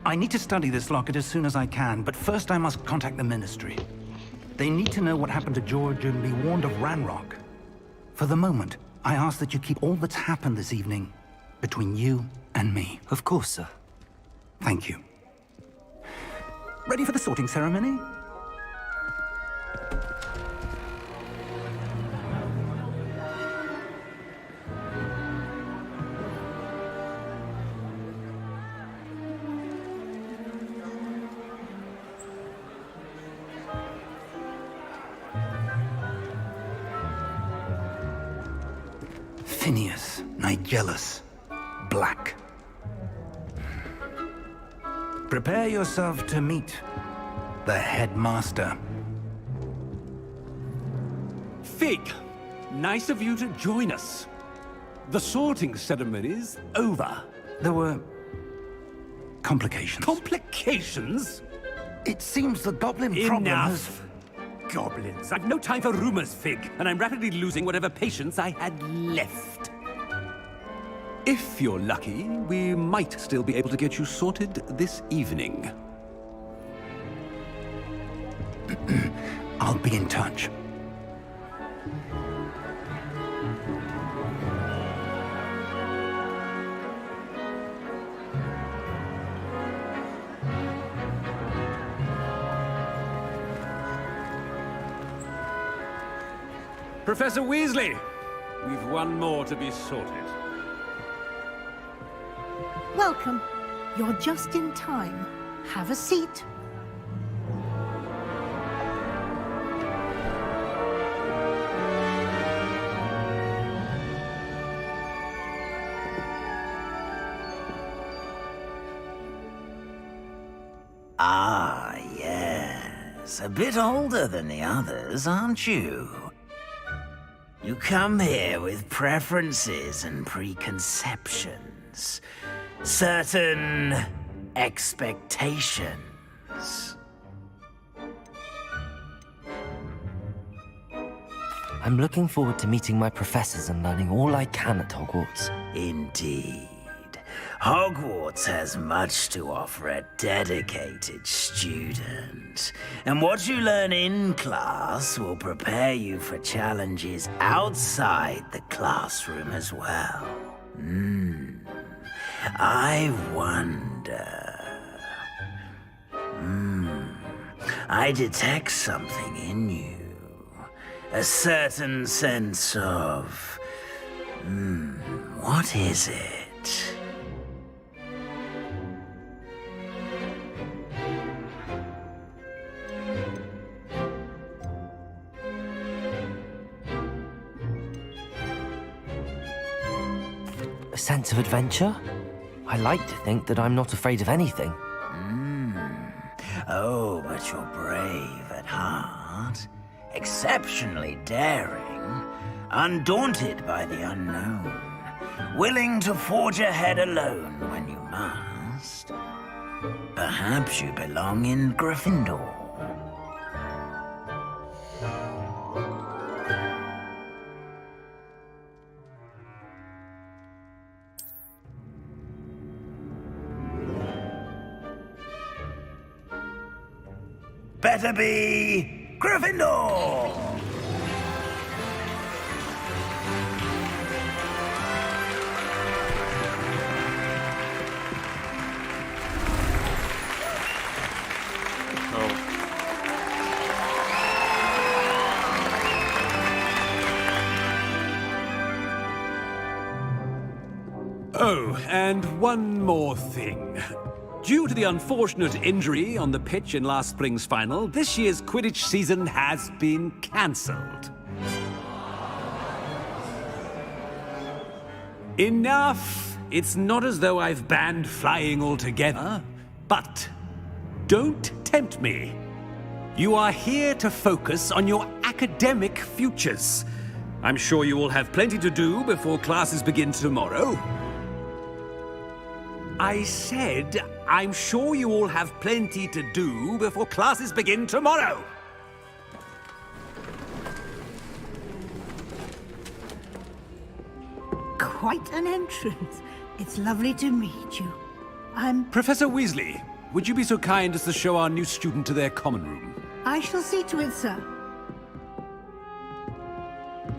I need to study this locket as soon as I can, but first I must contact the Ministry. They need to know what happened to George and be warned of Ranrock. For the moment, I ask that you keep all that's happened this evening between you and me. Of course, sir. Thank you. Ready for the sorting ceremony? Phineas, Nigellus, Black. Prepare yourself to meet the headmaster. Fig, nice of you to join us. The sorting ceremony's over. There were complications. Complications? It seems the goblin problem has... Enough! Goblins. I've no time for rumors, Fig, and I'm rapidly losing whatever patience I had left. If you're lucky, we might still be able to get you sorted this evening. I'll be in touch. Professor Weasley, we've one more to be sorted. Welcome. You're just in time. Have a seat. Ah, yes. A bit older than the others, aren't you? You come here with preferences and preconceptions. Certain expectations. I'm looking forward to meeting my professors and learning all I can at Hogwarts. Indeed. Hogwarts has much to offer a dedicated student. And what you learn in class will prepare you for challenges outside the classroom as well. I wonder... I detect something in you. A certain sense of... what is it? A sense of adventure? I like to think that I'm not afraid of anything. Oh, but you're brave at heart. Exceptionally daring. Undaunted by the unknown. Willing to forge ahead alone when you must. Perhaps you belong in Gryffindor. Better be Gryffindor! Oh, and one more thing. Due to the unfortunate injury on the pitch in last spring's final, this year's Quidditch season has been cancelled. Enough! It's not as though I've banned flying altogether, but don't tempt me. You are here to focus on your academic futures. I'm sure you will have plenty to do before classes begin tomorrow. I said, I'm sure you all have plenty to do before classes begin tomorrow. Quite an entrance. It's lovely to meet you. I'm... Professor Weasley, would you be so kind as to show our new student to their common room? I shall see to it, sir.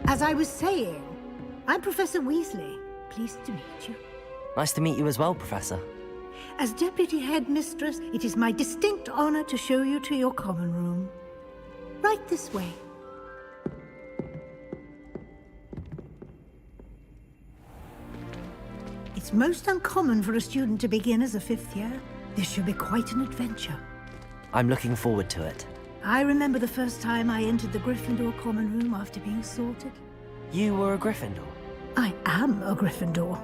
As I was saying, I'm Professor Weasley. Pleased to meet you. Nice to meet you as well, Professor. As Deputy Headmistress, it is my distinct honor to show you to your common room. Right this way. It's most uncommon for a student to begin as a 5th year. This should be quite an adventure. I'm looking forward to it. I remember the first time I entered the Gryffindor common room after being sorted. You were a Gryffindor? I am a Gryffindor.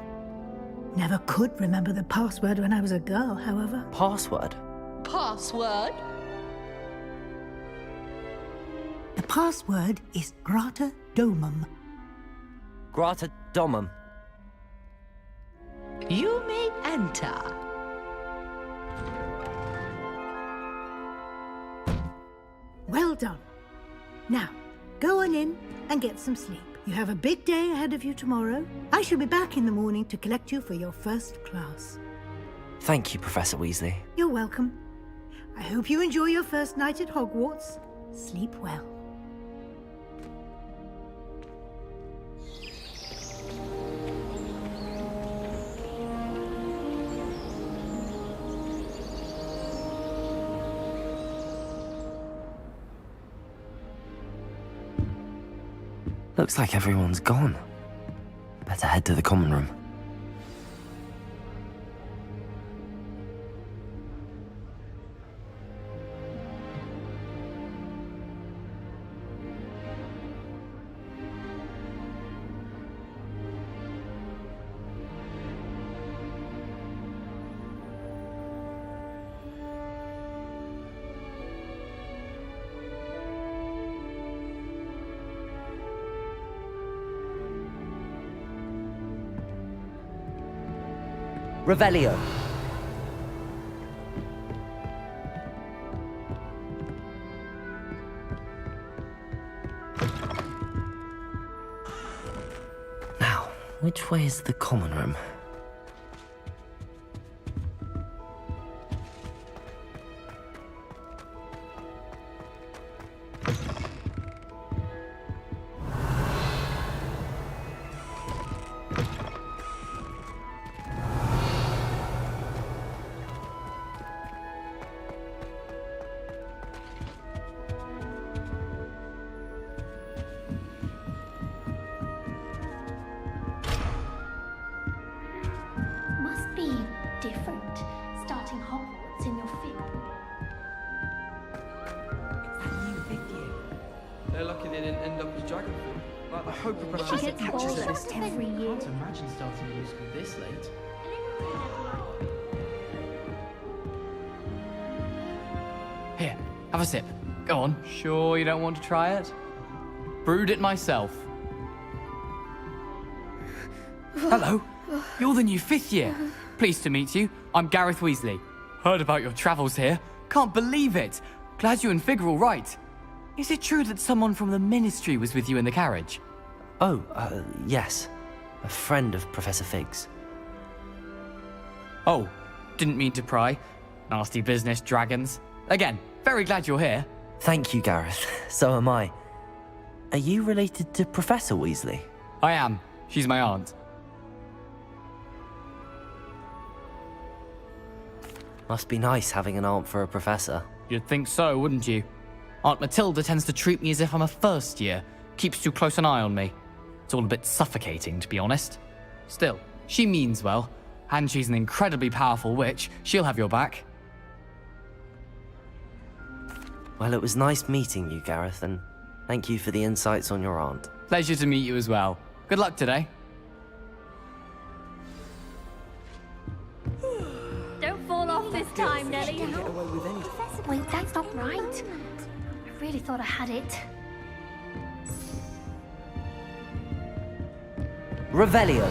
Never could remember the password when I was a girl, however. Password? Password? The password is Grata Domum. Grata Domum. You may enter. Well done. Now, go on in and get some sleep. You have a big day ahead of you tomorrow. I shall be back in the morning to collect you for your first class. Thank you, Professor Weasley. You're welcome. I hope you enjoy your first night at Hogwarts. Sleep well. Looks like everyone's gone. Better head to the common room. Revelio. Now, which way is the common room? Must be different, starting Hogwarts in your 5th. They're lucky they didn't end up as Dragonfly. Like, I hope a She professor gets catches balls them. shot every year. Can't imagine starting a new school this late. Here, have a sip. Go on. Sure you don't want to try it? Brewed it myself. Hello. You're the new 5th year. Pleased to meet you. I'm Gareth Weasley. Heard about your travels here. Can't believe it. Glad you and Fig are all right. Is it true that someone from the Ministry was with you in the carriage? Oh, yes. A friend of Professor Fig's. Oh, didn't mean to pry. Nasty business, dragons. Again, very glad you're here. Thank you, Gareth. So am I. Are you related to Professor Weasley? I am. She's my aunt. Must be nice having an aunt for a professor. You'd think so, wouldn't you? Aunt Matilda tends to treat me as if I'm a first year. Keeps too close an eye on me. It's all a bit suffocating, to be honest. Still, she means well. And she's an incredibly powerful witch. She'll have your back. Well, it was nice meeting you, Gareth, and thank you for the insights on your aunt. Pleasure to meet you as well. Good luck today. Don't fall off this time, Nelly. Professor, wait, that's not right. I really thought I had it. Revelio.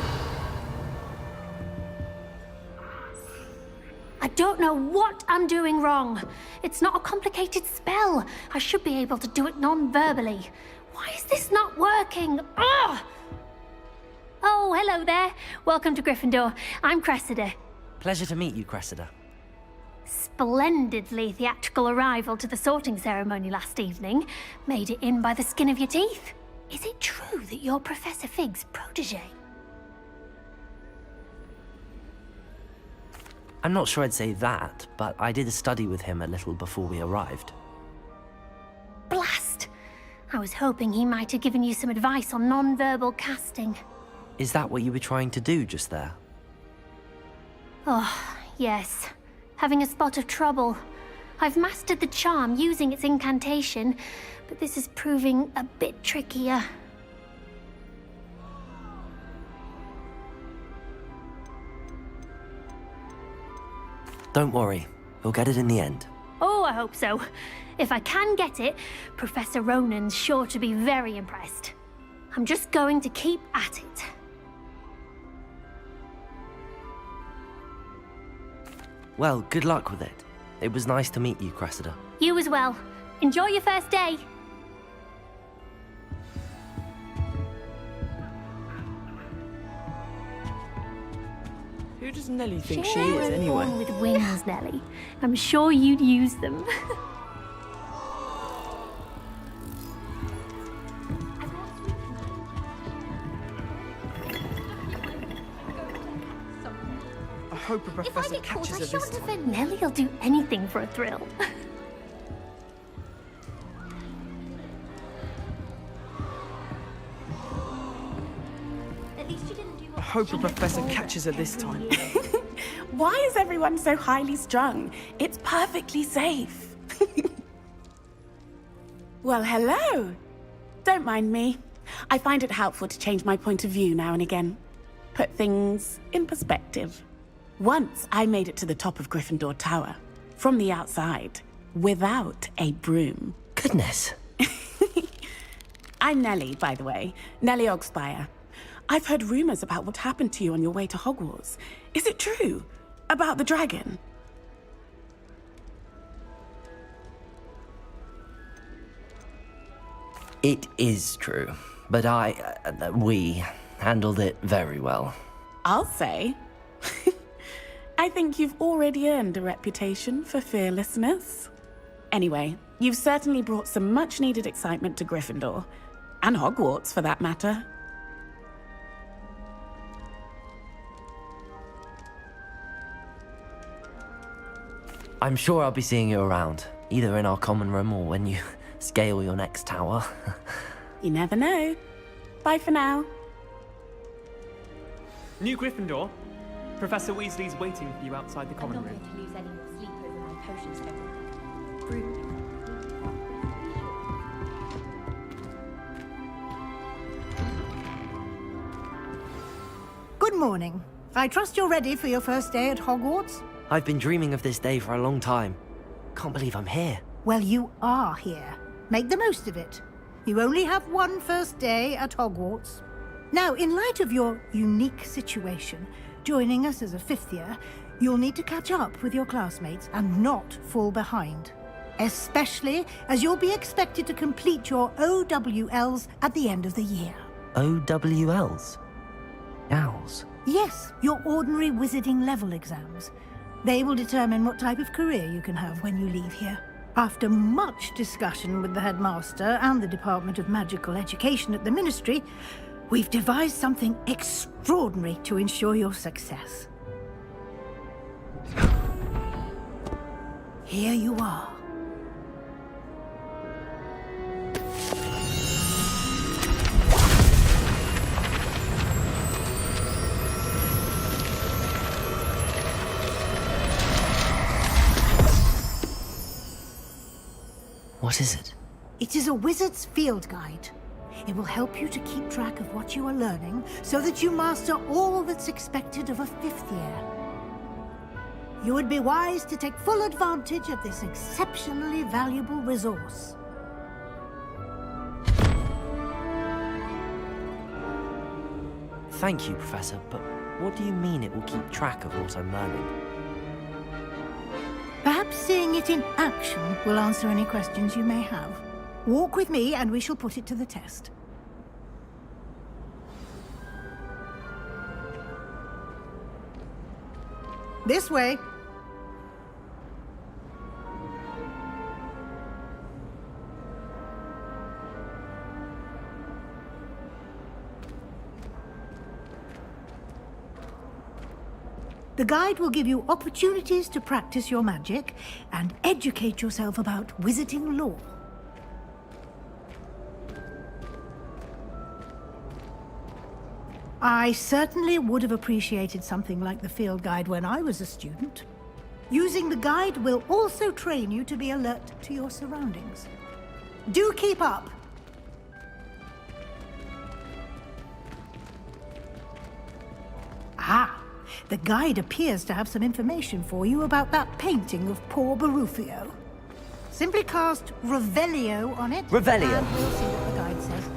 I don't know what I'm doing wrong. It's not a complicated spell. I should be able to do it non-verbally. Why is this not working? Ugh! Oh, hello there. Welcome to Gryffindor. I'm Cressida. Pleasure to meet you, Cressida. Splendidly theatrical arrival to the sorting ceremony last evening. Made it in by the skin of your teeth. Is it true that you're Professor Fig's protege? I'm not sure I'd say that, but I did a study with him a little before we arrived. Blast! I was hoping he might have given you some advice on non-verbal casting. Is that what you were trying to do just there? Oh, yes. Having a spot of trouble. I've mastered the charm using its incantation, but this is proving a bit trickier. Don't worry, you'll get it in the end. Oh, I hope so. If I can get it, Professor Ronan's sure to be very impressed. I'm just going to keep at it. Well, good luck with it. It was nice to meet you, Cressida. You as well. Enjoy your first day. Who does Nellie think she is, anyway? Born with wings, Nellie. I'm sure you'd use them. I hope a If I professor get caught, catches I her shan't this time. offend Nellie. I'll do anything for a thrill. At least you didn't do I hope a professor catches her this time. Why is everyone so highly strung? It's perfectly safe. Well, hello. Don't mind me. I find it helpful to change my point of view now and again. Put things in perspective. Once I made it to the top of Gryffindor Tower, from the outside, without a broom. Goodness. I'm Nellie, by the way. Nellie Ogspire. I've heard rumors about what happened to you on your way to Hogwarts. Is it true? About the dragon? It is true, but we handled it very well. I'll say. I think you've already earned a reputation for fearlessness. Anyway, you've certainly brought some much-needed excitement to Gryffindor. And Hogwarts, for that matter. I'm sure I'll be seeing you around, either in our common room or when you scale your next tower. You never know. Bye for now. New Gryffindor. Professor Weasley's waiting for you outside the common room. to lose any more sleep over my potions, Good morning. I trust you're ready for your first day at Hogwarts? I've been dreaming of this day for a long time. Can't believe I'm here. Well, you are here. Make the most of it. You only have one first day at Hogwarts. Now, in light of your unique situation, joining us as a fifth year, you'll need to catch up with your classmates and not fall behind. Especially as you'll be expected to complete your OWLs at the end of the year. OWLs? Owls? Yes, your ordinary wizarding level exams. They will determine what type of career you can have when you leave here. After much discussion with the headmaster and the Department of Magical Education at the Ministry, we've devised something extraordinary to ensure your success. Here you are. What is it? It is a wizard's field guide. It will help you to keep track of what you are learning so that you master all that's expected of a fifth year. You would be wise to take full advantage of this exceptionally valuable resource. Thank you, Professor, but what do you mean it will keep track of what I'm learning? Perhaps seeing it in action will answer any questions you may have. Walk with me and we shall put it to the test. This way. The guide will give you opportunities to practice your magic and educate yourself about wizarding lore. I certainly would have appreciated something like the field guide when I was a student. Using the guide will also train you to be alert to your surroundings. Do keep up! Ah! The guide appears to have some information for you about that painting of poor Barufio. Simply cast Revelio on it. Revelio. And we'll see what the guide says.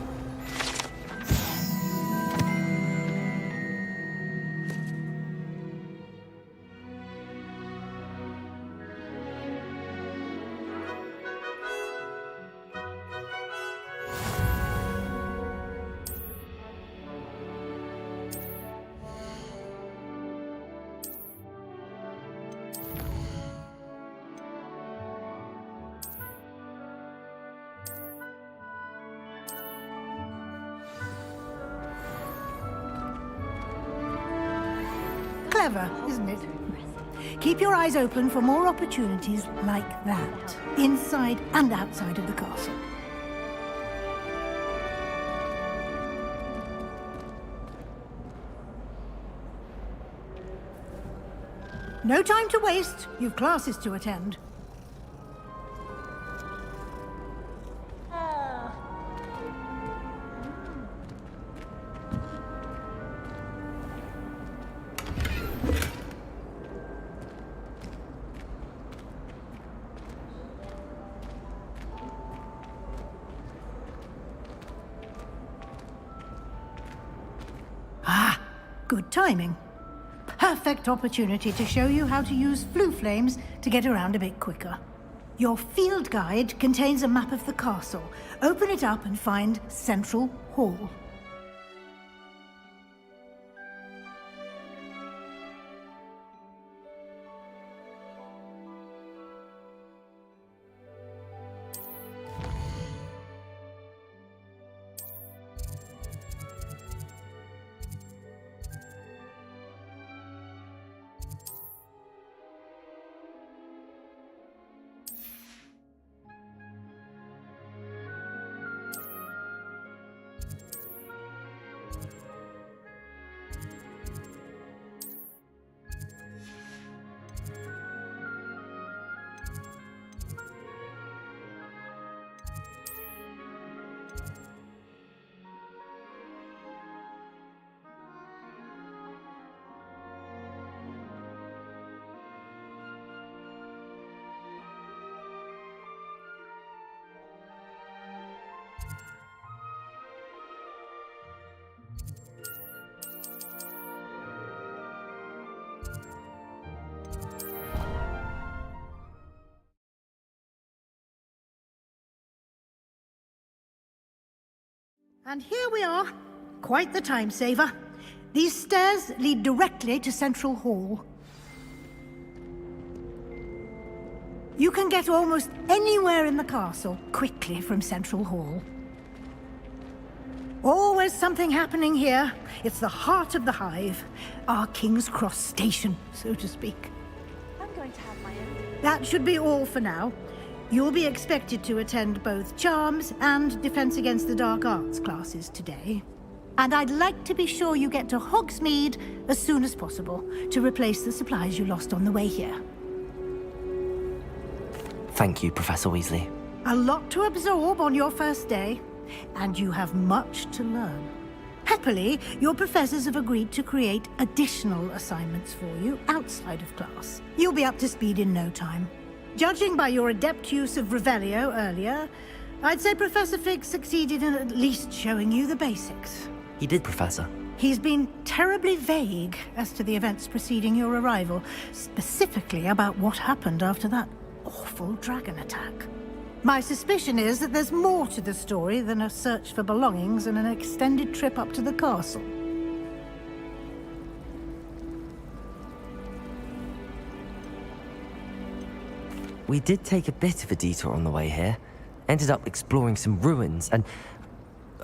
Clever, isn't it? Keep your eyes open for more opportunities like that, inside and outside of the castle. No time to waste. You've classes to attend. Good timing. Perfect opportunity to show you how to use flue flames to get around a bit quicker. Your field guide contains a map of the castle. Open it up and find Central Hall. And here we are. Quite the time saver. These stairs lead directly to Central Hall. You can get almost anywhere in the castle quickly from Central Hall. Always something happening here. It's the heart of the hive. Our King's Cross station, so to speak. I'm going to have my own. That should be all for now. You'll be expected to attend both Charms and Defense Against the Dark Arts classes today. And I'd like to be sure you get to Hogsmeade as soon as possible to replace the supplies you lost on the way here. Thank you, Professor Weasley. A lot to absorb on your first day, and you have much to learn. Happily, your professors have agreed to create additional assignments for you outside of class. You'll be up to speed in no time. Judging by your adept use of Revelio earlier, I'd say Professor Fig succeeded in at least showing you the basics. He did, Professor. He's been terribly vague as to the events preceding your arrival, specifically about what happened after that awful dragon attack. My suspicion is that there's more to the story than a search for belongings and an extended trip up to the castle. We did take a bit of a detour on the way here. Ended up exploring some ruins, and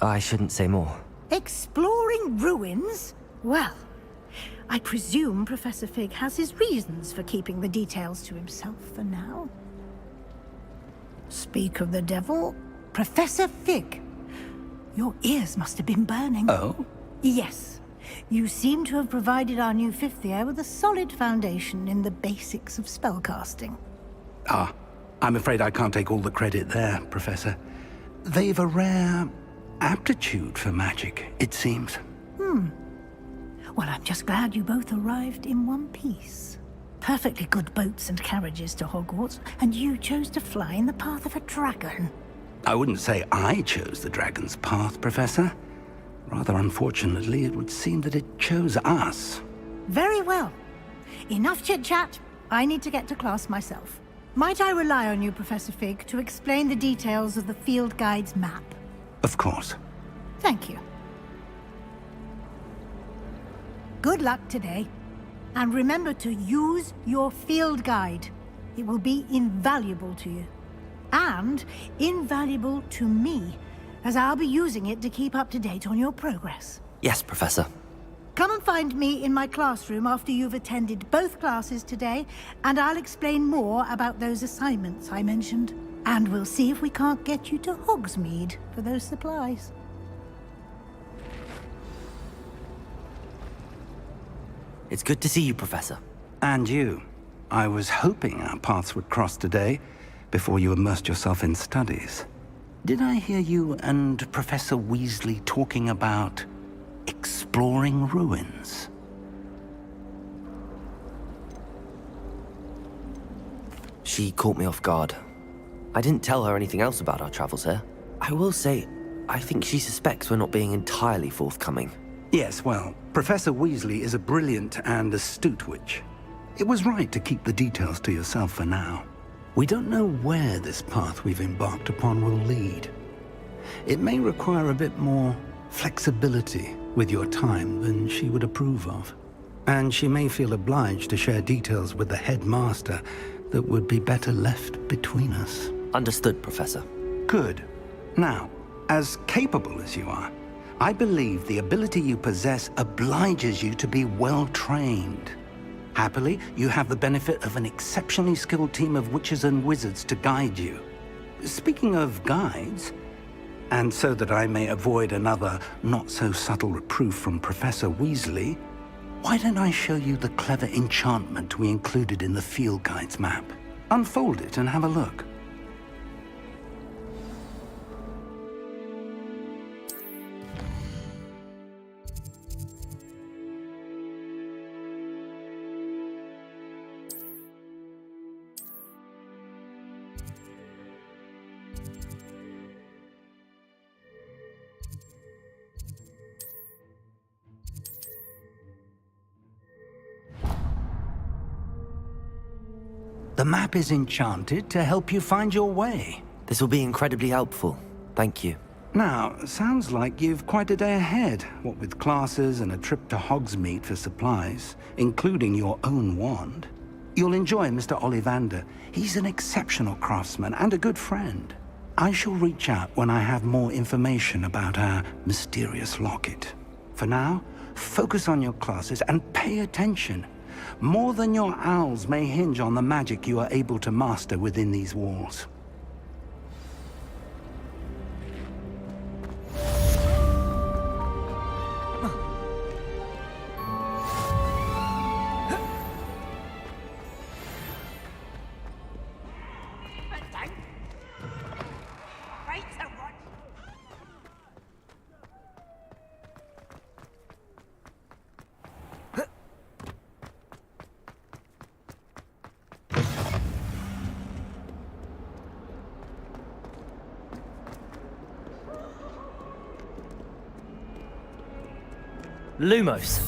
I shouldn't say more. Exploring ruins? Well, I presume Professor Fig has his reasons for keeping the details to himself for now. Speak of the devil, Professor Fig. Your ears must have been burning. Oh? Yes. You seem to have provided our new fifth year with a solid foundation in the basics of spellcasting. Ah, I'm afraid I can't take all the credit there, Professor. They've a rare aptitude for magic, it seems. Well, I'm just glad you both arrived in one piece. Perfectly good boats and carriages to Hogwarts, and you chose to fly in the path of a dragon. I wouldn't say I chose the dragon's path, Professor. Rather unfortunately, it would seem that it chose us. Very well. Enough chit-chat. I need to get to class myself. Might I rely on you, Professor Fig, to explain the details of the field guide's map? Of course. Thank you. Good luck today. And remember to use your field guide. It will be invaluable to you. And invaluable to me, as I'll be using it to keep up to date on your progress. Yes, Professor. Come and find me in my classroom after you've attended both classes today, and I'll explain more about those assignments I mentioned. And we'll see if we can't get you to Hogsmeade for those supplies. It's good to see you, Professor. And you. I was hoping our paths would cross today, before you immersed yourself in studies. Did I hear you and Professor Weasley talking about exploring ruins? She caught me off guard. I didn't tell her anything else about our travels here. I will say, I think she suspects we're not being entirely forthcoming. Yes, well, Professor Weasley is a brilliant and astute witch. It was right to keep the details to yourself for now. We don't know where this path we've embarked upon will lead. It may require a bit more flexibility with your time than she would approve of. And she may feel obliged to share details with the headmaster that would be better left between us. Understood, Professor. Good. Now, as capable as you are, I believe the ability you possess obliges you to be well-trained. Happily, you have the benefit of an exceptionally skilled team of witches and wizards to guide you. Speaking of guides, and so that I may avoid another not-so-subtle reproof from Professor Weasley, why don't I show you the clever enchantment we included in the field guide's map? Unfold it and have a look. The map is enchanted to help you find your way. This will be incredibly helpful. Thank you. Now, sounds like you've quite a day ahead, what with classes and a trip to Hogsmeade for supplies, including your own wand. You'll enjoy Mr. Ollivander. He's an exceptional craftsman and a good friend. I shall reach out when I have more information about our mysterious locket. For now, focus on your classes and pay attention. More than your owls may hinge on the magic you are able to master within these walls. Lumos.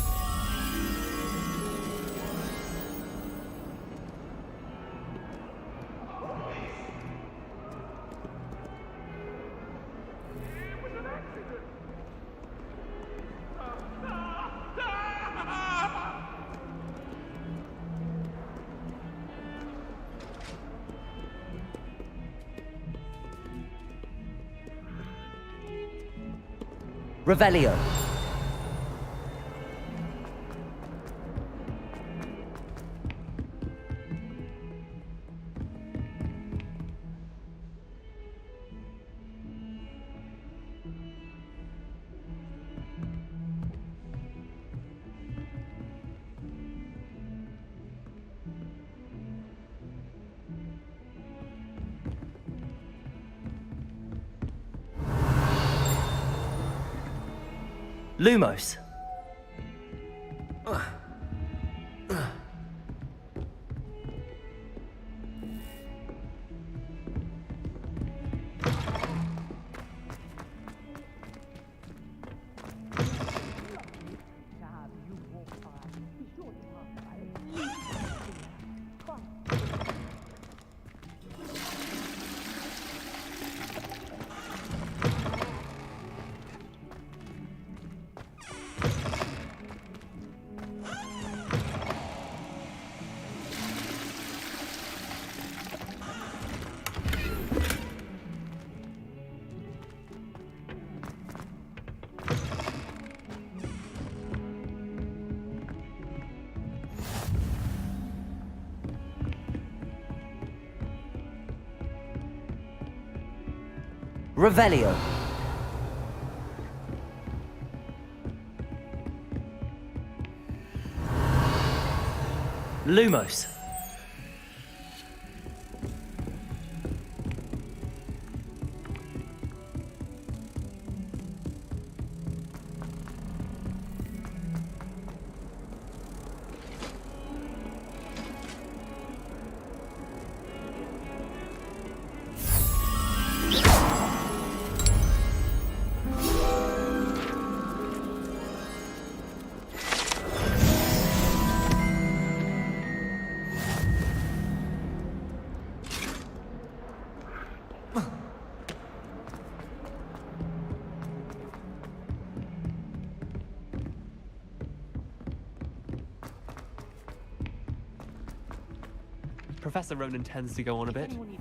Revelio. Lumos. Revelio. Lumos. Professor Ronan tends to go on a bit. We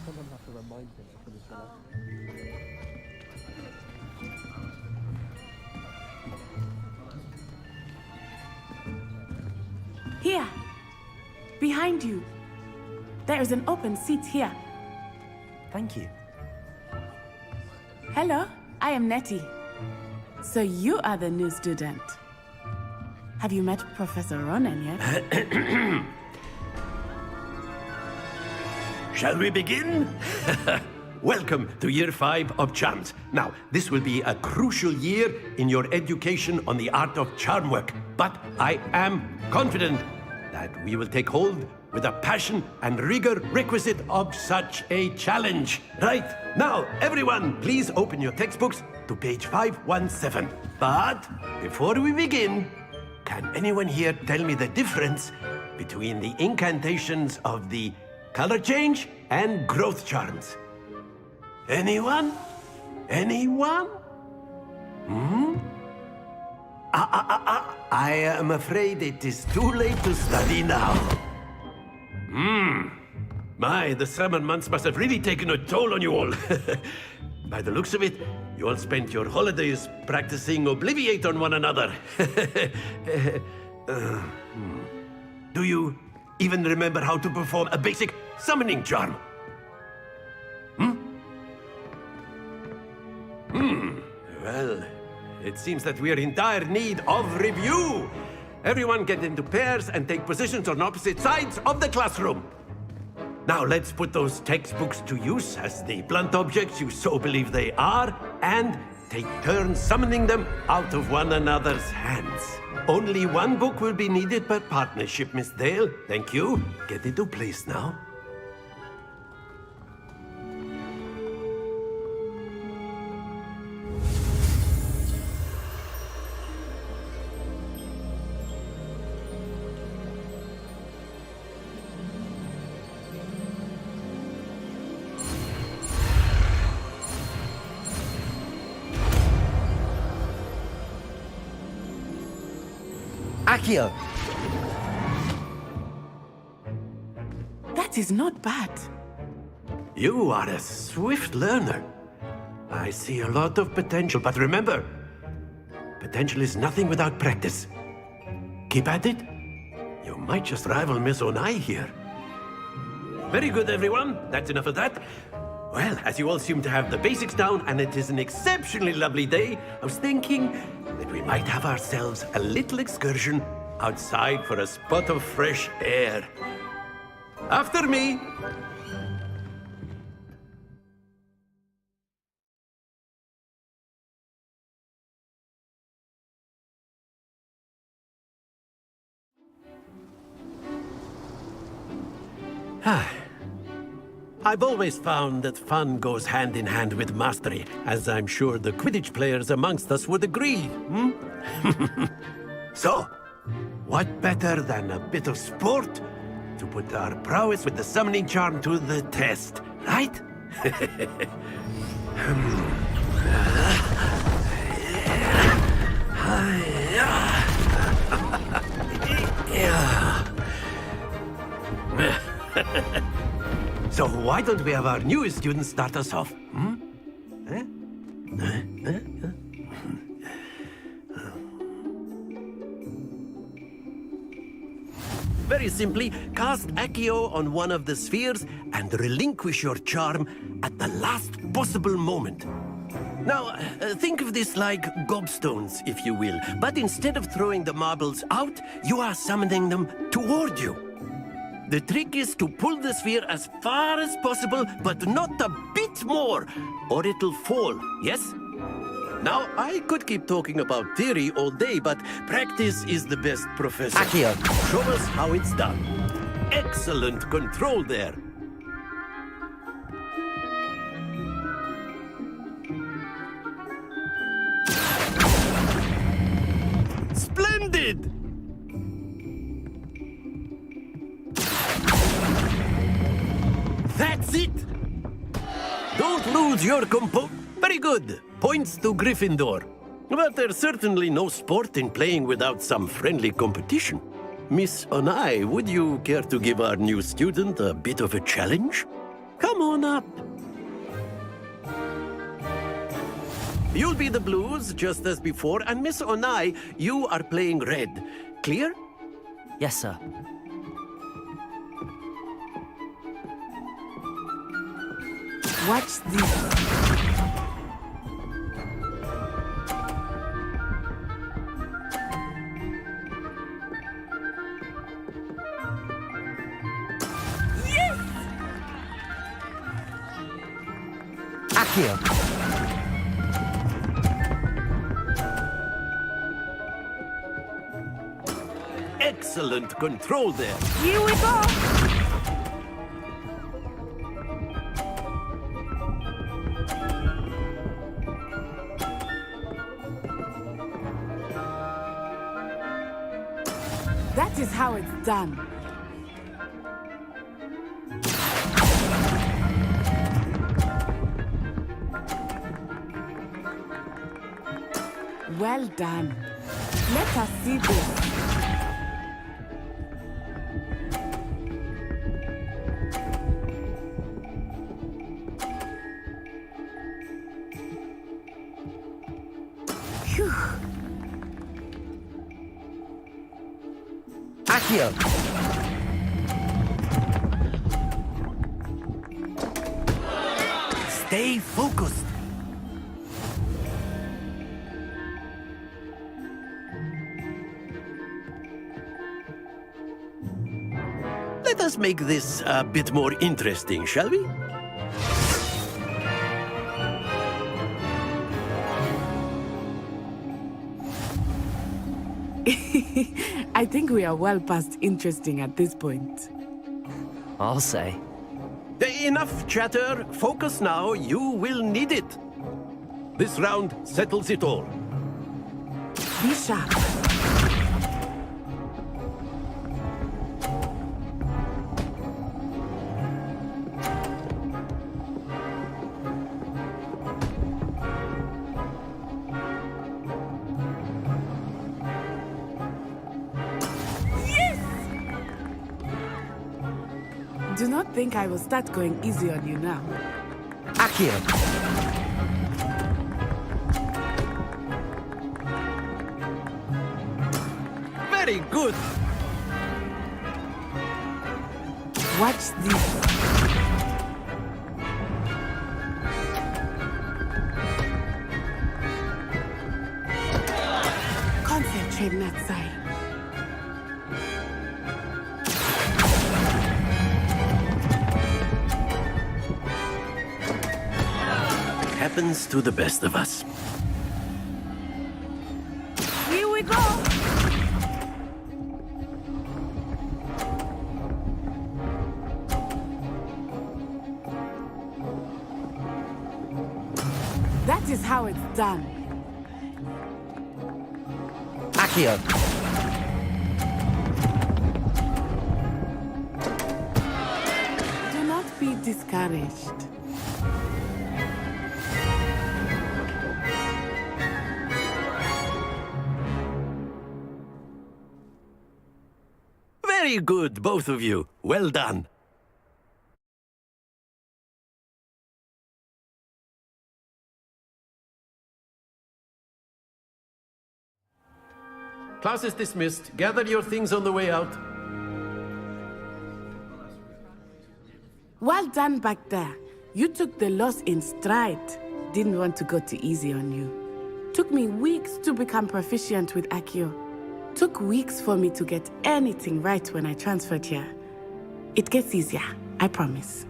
sometimes have to remind him of his Here. Behind you. There is an open seat here. Thank you. Hello, I am Nettie. So you are the new student. Have you met Professor Ronan yet? Shall we begin? Welcome to Year 5 of Charms. Now, this will be a crucial year in your education on the art of charm work. But I am confident that we will take hold with the passion and rigor requisite of such a challenge. Right, now, everyone, please open your textbooks to page 517. But before we begin, can anyone here tell me the difference between the incantations of the color change and growth charms? Anyone? Anyone? I am afraid it is too late to study now. My, the summer months must have really taken a toll on you all. By the looks of it, you all spent your holidays practicing Obliviate on one another. Do you even remember how to perform a basic summoning charm? Well, it seems that we are in dire need of review. Everyone get into pairs and take positions on opposite sides of the classroom. Now let's put those textbooks to use as the blunt objects you so believe they are, and take turns summoning them out of one another's hands. Only one book will be needed per partnership, Miss Dale. Thank you. Get into place now. Accio. That is not bad. You are a swift learner. I see a lot of potential, but remember, potential is nothing without practice. Keep at it. You might just rival Miss Onai here. Very good, everyone. That's enough of that. Well, as you all seem to have the basics down, and it is an exceptionally lovely day, I was thinking that we might have ourselves a little excursion outside for a spot of fresh air. After me. I've always found that fun goes hand in hand with mastery, as I'm sure the Quidditch players amongst us would agree. So, what better than a bit of sport to put our prowess with the summoning charm to the test, right? So why don't we have our newest student start us off? Very simply, cast Accio on one of the spheres and relinquish your charm at the last possible moment. Now, think of this like gobstones, if you will, but instead of throwing the marbles out, you are summoning them toward you. The trick is to pull the sphere as far as possible, but not a bit more, or it'll fall, yes? Now, I could keep talking about theory all day, but practice is the best professor. Accio. Show us how it's done. Excellent control there. Splendid! That's it! Don't lose your compo... Very good. Points to Gryffindor. But there's certainly no sport in playing without some friendly competition. Miss Onai, would you care to give our new student a bit of a challenge? Come on up. You'll be the blues, just as before, and Miss Onai, you are playing red. Clear? Yes, sir. Watch this. Accio. Excellent control there. Here we go. That is how it's done. Well done. Let us see this. Phew. Accio. Stay focused. Let us make this a bit more interesting, shall we? I think we are well past interesting at this point. I'll say. Enough chatter. Focus now. You will need it. This round settles it all. Be sharp. Do not think I will start going easy on you now. Accio. Very good. Watch this. Concentrate, Natsai. Happens to the best of us. Here we go. That is how it's done. Accio! Do not be discouraged. Very good, both of you. Well done. Class is dismissed. Gather your things on the way out. Well done back there. You took the loss in stride. Didn't want to go too easy on you. Took me weeks to become proficient with Accio. Took weeks for me to get anything right when I transferred here. It gets easier, I promise.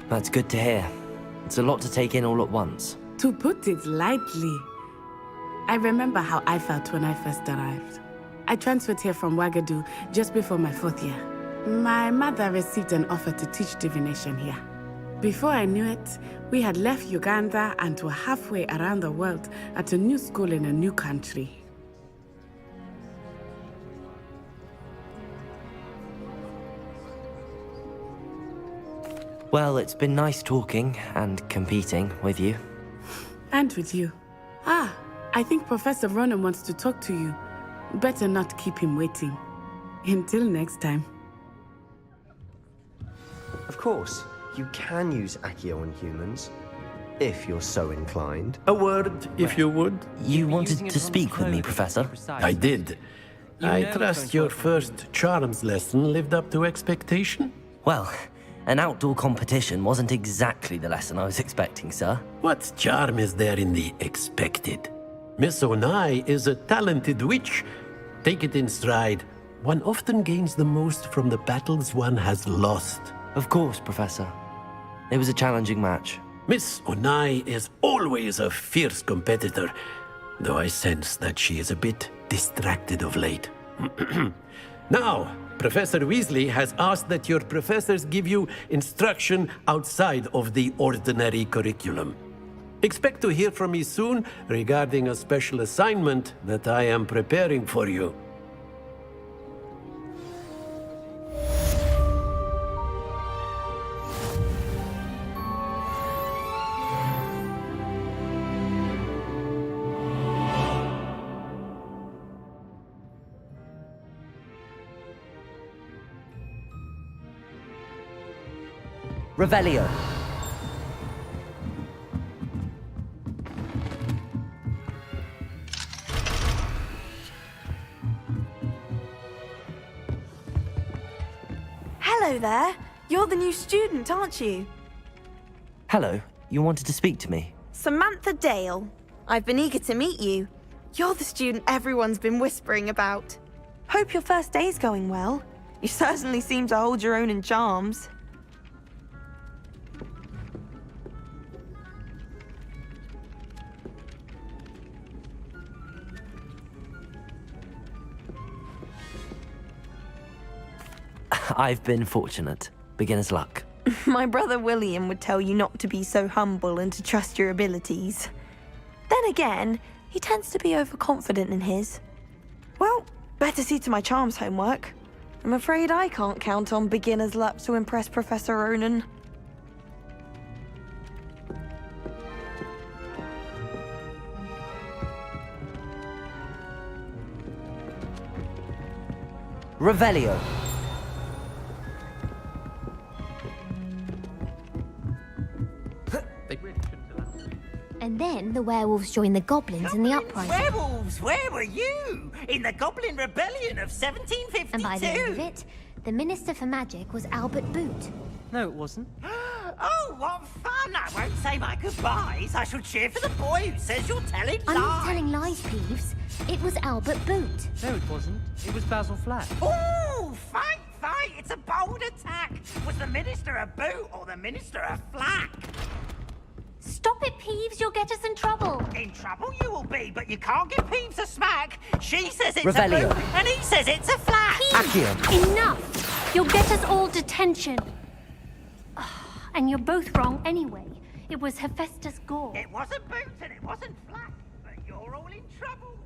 That's good to hear. It's a lot to take in all at once. To put it lightly, I remember how I felt when I first arrived. I transferred here from Wagadu just before my 4th year. My mother received an offer to teach divination here. Before I knew it, we had left Uganda and were halfway around the world at a new school in a new country. Well, it's been nice talking and competing with you. And with you. Ah, I think Professor Ronan wants to talk to you. Better not keep him waiting. Until next time. Of course, you can use Accio on humans, if you're so inclined. A word, if you would. You wanted to speak with me, Professor? I did. I trust your first charms lesson lived up to expectation? Well, an outdoor competition wasn't exactly the lesson I was expecting, sir. What charm is there in the expected? Miss Onai is a talented witch. Take it in stride. One often gains the most from the battles one has lost. Of course, Professor. It was a challenging match. Miss Onai is always a fierce competitor, though I sense that she is a bit distracted of late. Now, Professor Weasley has asked that your professors give you instruction outside of the ordinary curriculum. Expect to hear from me soon regarding a special assignment that I am preparing for you. Revelio. Hello there. You're the new student, aren't you? Hello. You wanted to speak to me? Samantha Dale. I've been eager to meet you. You're the student everyone's been whispering about. Hope your first day's going well. You certainly seem to hold your own in charms. I've been fortunate. Beginner's luck. My brother William would tell you not to be so humble and to trust your abilities. Then again, he tends to be overconfident in his. Well, better see to my charms homework. I'm afraid I can't count on beginner's luck to impress Professor Ronan. Revelio. And then the werewolves joined the goblins in the uprising. Werewolves, where were you? In the Goblin Rebellion of 1752? And by the end of it, the Minister for Magic was Albert Boot. No, it wasn't. Oh, what fun! I won't say my goodbyes. I shall cheer for the boy who says you're telling lies. I'm not telling lies, Peeves. It was Albert Boot. No, it wasn't. It was Basil Flack. Oh, fight, fight! It's a bold attack. Was the Minister a boot or the Minister a flack? Stop it, Peeves. You'll get us in trouble. In trouble you will be, but you can't give Peeves a smack. She says it's Revelio. a boot, and he says it's a flack. Accio. Enough! You'll get us all detention. And you're both wrong anyway. It was Hephaestus Gore. It wasn't boots and it wasn't flat, but you're all in trouble.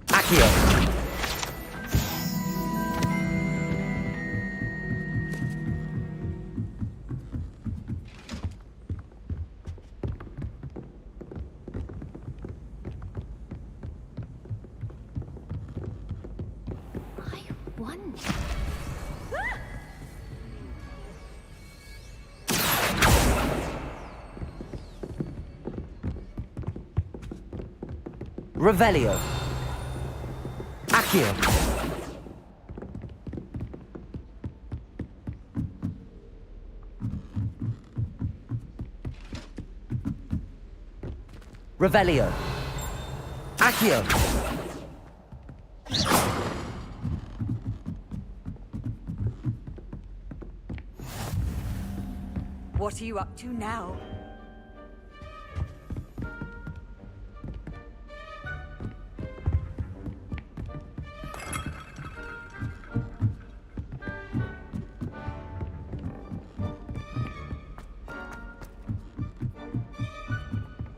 Accio! I wonder. Revelio. Accio. Revelio. Accio. What are you up to now?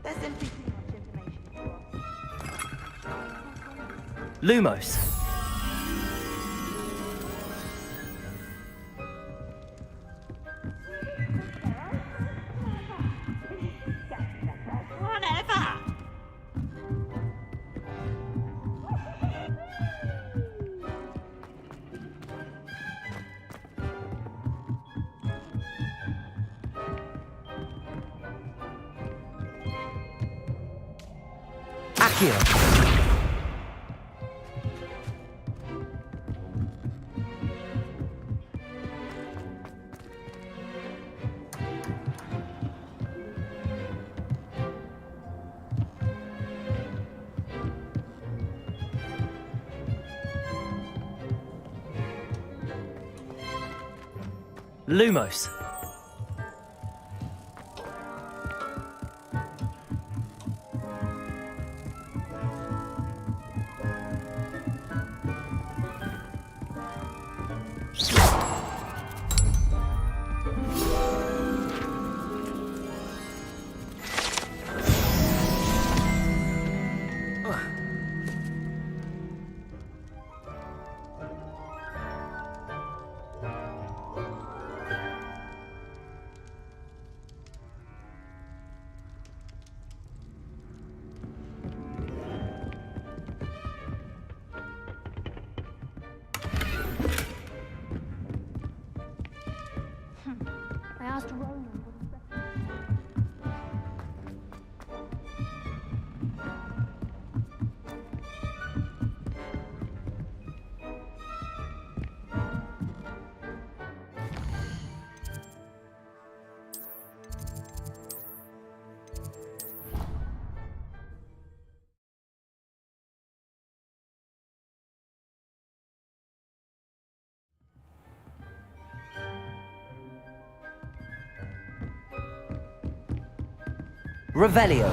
There's simply too much information for us. Lumos. Whatever. Accio. Lumos. I asked Ronan what his Revelio.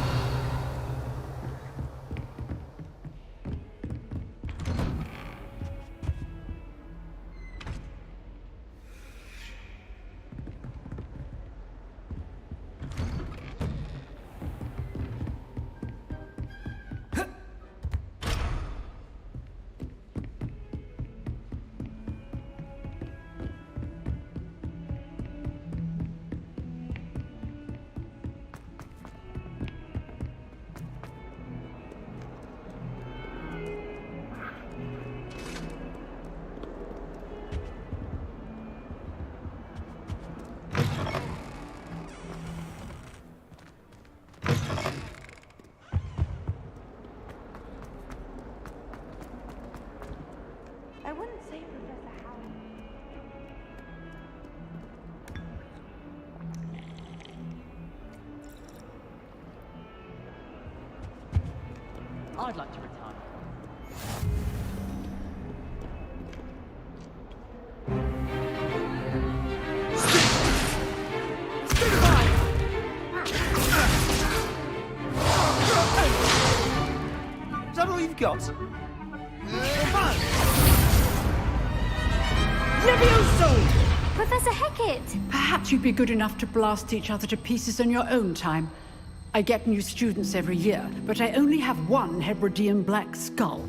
I'd like to retire. Is that all you've got? Levioso! Professor Hecat! Perhaps you'd be good enough to blast each other to pieces in your own time. I get new students every year, but I only have one Hebridean black skull.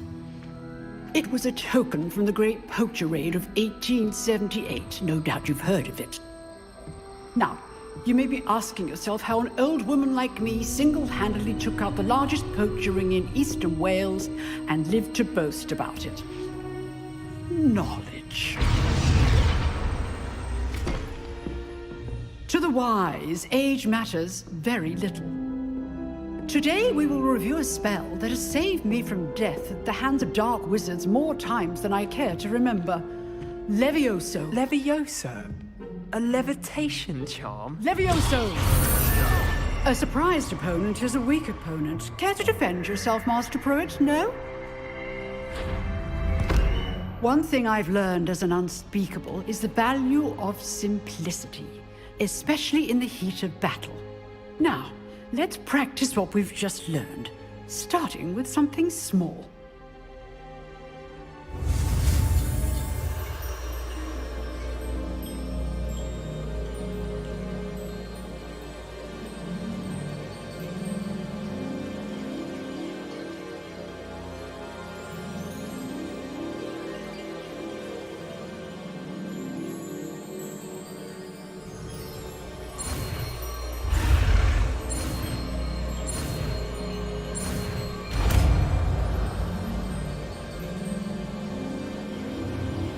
It was a token from the Great Poacher Raid of 1878. No doubt you've heard of it. Now, you may be asking yourself how an old woman like me single-handedly took out the largest poacher ring in eastern Wales and lived to boast about it. Knowledge. To the wise, age matters very little. Today we will review a spell that has saved me from death at the hands of dark wizards more times than I care to remember. Levioso. Levioso? A levitation charm? Levioso! A surprised opponent is a weak opponent. Care to defend yourself, Master Pruitt? No? One thing I've learned as an unspeakable is the value of simplicity, especially in the heat of battle. Now, let's practice what we've just learned, starting with something small.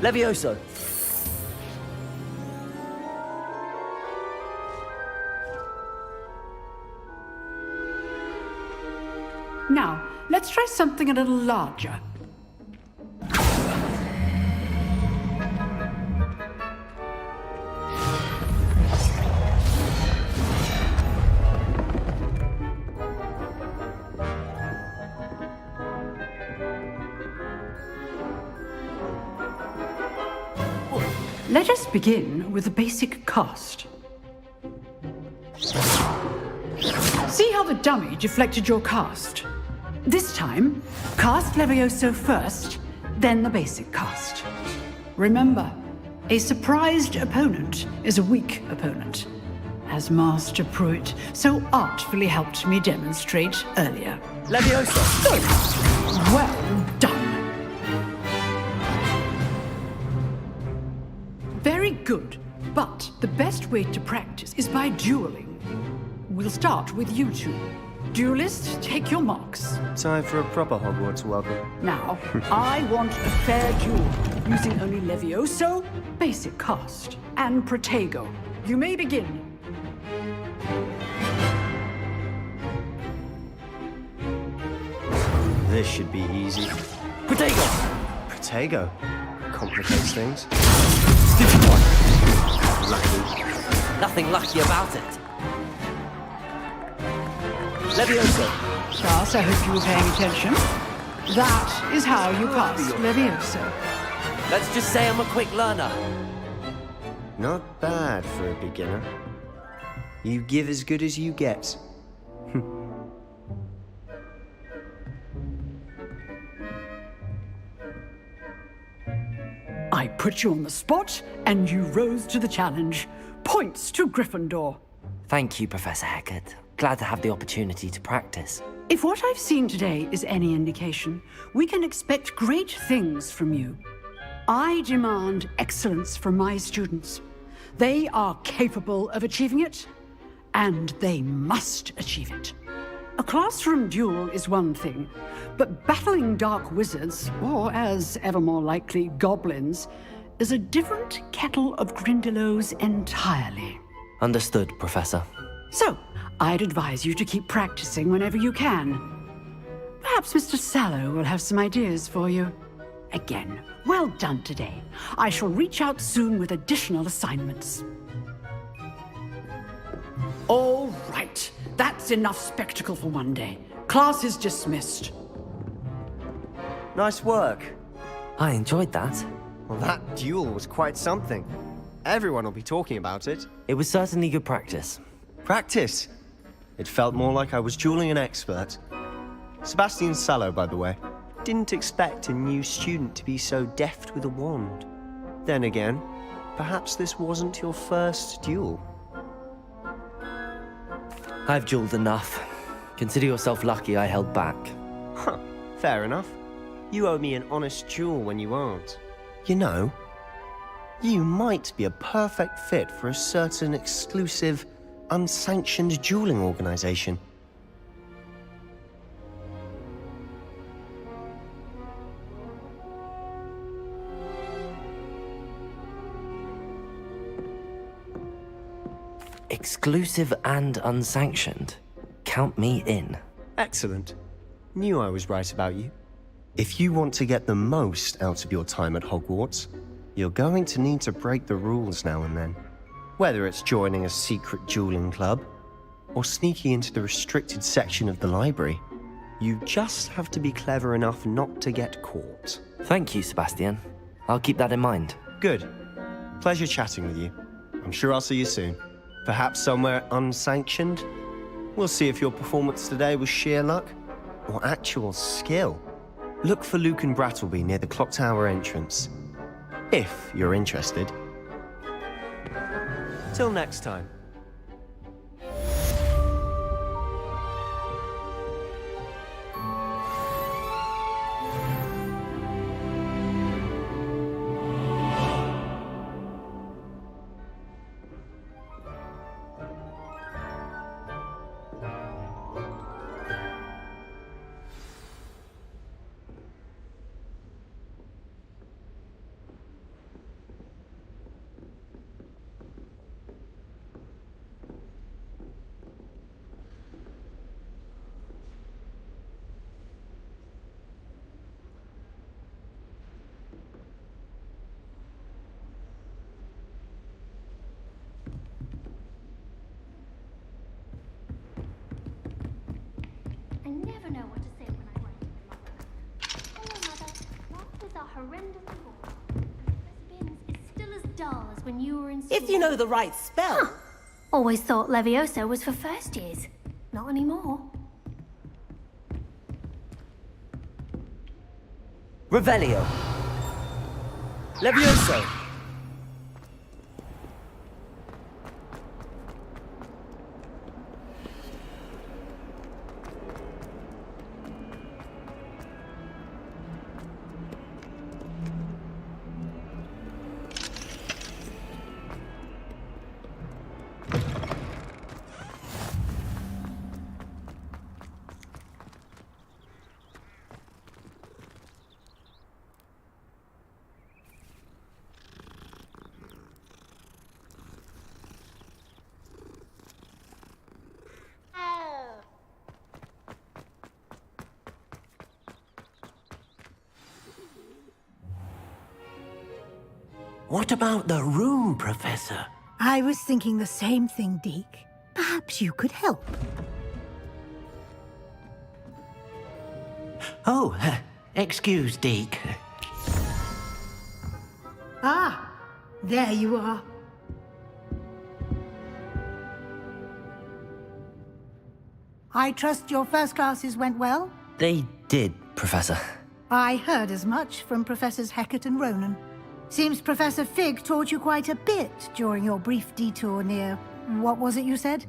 Levioso! Now, let's try something a little larger. Let us begin with the basic cast. See how the dummy deflected your cast? This time, cast Levioso first, then the basic cast. Remember, a surprised opponent is a weak opponent, as Master Pruitt so artfully helped me demonstrate earlier. Levioso! Good. Well done. Very good, but the best way to practice is by dueling. We'll start with you two. Duelists, take your marks. Time for a proper Hogwarts welcome. Now, I want a fair duel, using only Levioso, basic cast, and Protego. You may begin. This should be easy. Protego! Protego. Complicates things. Stupid one! Lucky. Nothing lucky about it. Levioso! Class, I hope you were paying attention. That is how you cast Levioso. Let's just say I'm a quick learner. Not bad for a beginner. You give as good as you get. I put you on the spot, and you rose to the challenge. Points to Gryffindor. Thank you, Professor Hecat. Glad to have the opportunity to practice. If what I've seen today is any indication, we can expect great things from you. I demand excellence from my students. They are capable of achieving it, and they must achieve it. A classroom duel is one thing, but battling dark wizards, or as ever more likely, goblins, is a different kettle of Grindylows entirely. Understood, Professor. So, I'd advise you to keep practicing whenever you can. Perhaps Mr. Sallow will have some ideas for you. Again, well done today. I shall reach out soon with additional assignments. All right. That's enough spectacle for one day. Class is dismissed. Nice work. I enjoyed that. Well, that duel was quite something. Everyone will be talking about it. It was certainly good practice. Practice? It felt more like I was dueling an expert. Sebastian Sallow, by the way. Didn't expect a new student to be so deft with a wand. Then again, perhaps this wasn't your first duel. I've dueled enough. Consider yourself lucky I held back. Huh, fair enough. You owe me an honest duel when you aren't. You know, you might be a perfect fit for a certain exclusive, unsanctioned dueling organization. Exclusive and unsanctioned. Count me in. Excellent. Knew I was right about you. If you want to get the most out of your time at Hogwarts, you're going to need to break the rules now and then. Whether it's joining a secret dueling club, or sneaking into the restricted section of the library, you just have to be clever enough not to get caught. Thank you, Sebastian. I'll keep that in mind. Good. Pleasure chatting with you. I'm sure I'll see you soon. Perhaps somewhere unsanctioned? We'll see if your performance today was sheer luck or actual skill. Look for Luke and Brattleby near the clock tower entrance, if you're interested. Till next time. I never know what to say when I write. Oh, Mother, life is a horrendous bore. Professor Binns is still as dull as when you were in school. If you know the right spell. Huh. Always thought Levioso was for first years. Not anymore. Revelio. Levioso. What about the room, Professor? I was thinking the same thing, Deke. Perhaps you could help. Oh, excuse, Deke. Ah, there you are. I trust your first classes went well? They did, Professor. I heard as much from Professors Hecat and Ronan. Seems Professor Fig taught you quite a bit during your brief detour near... what was it you said?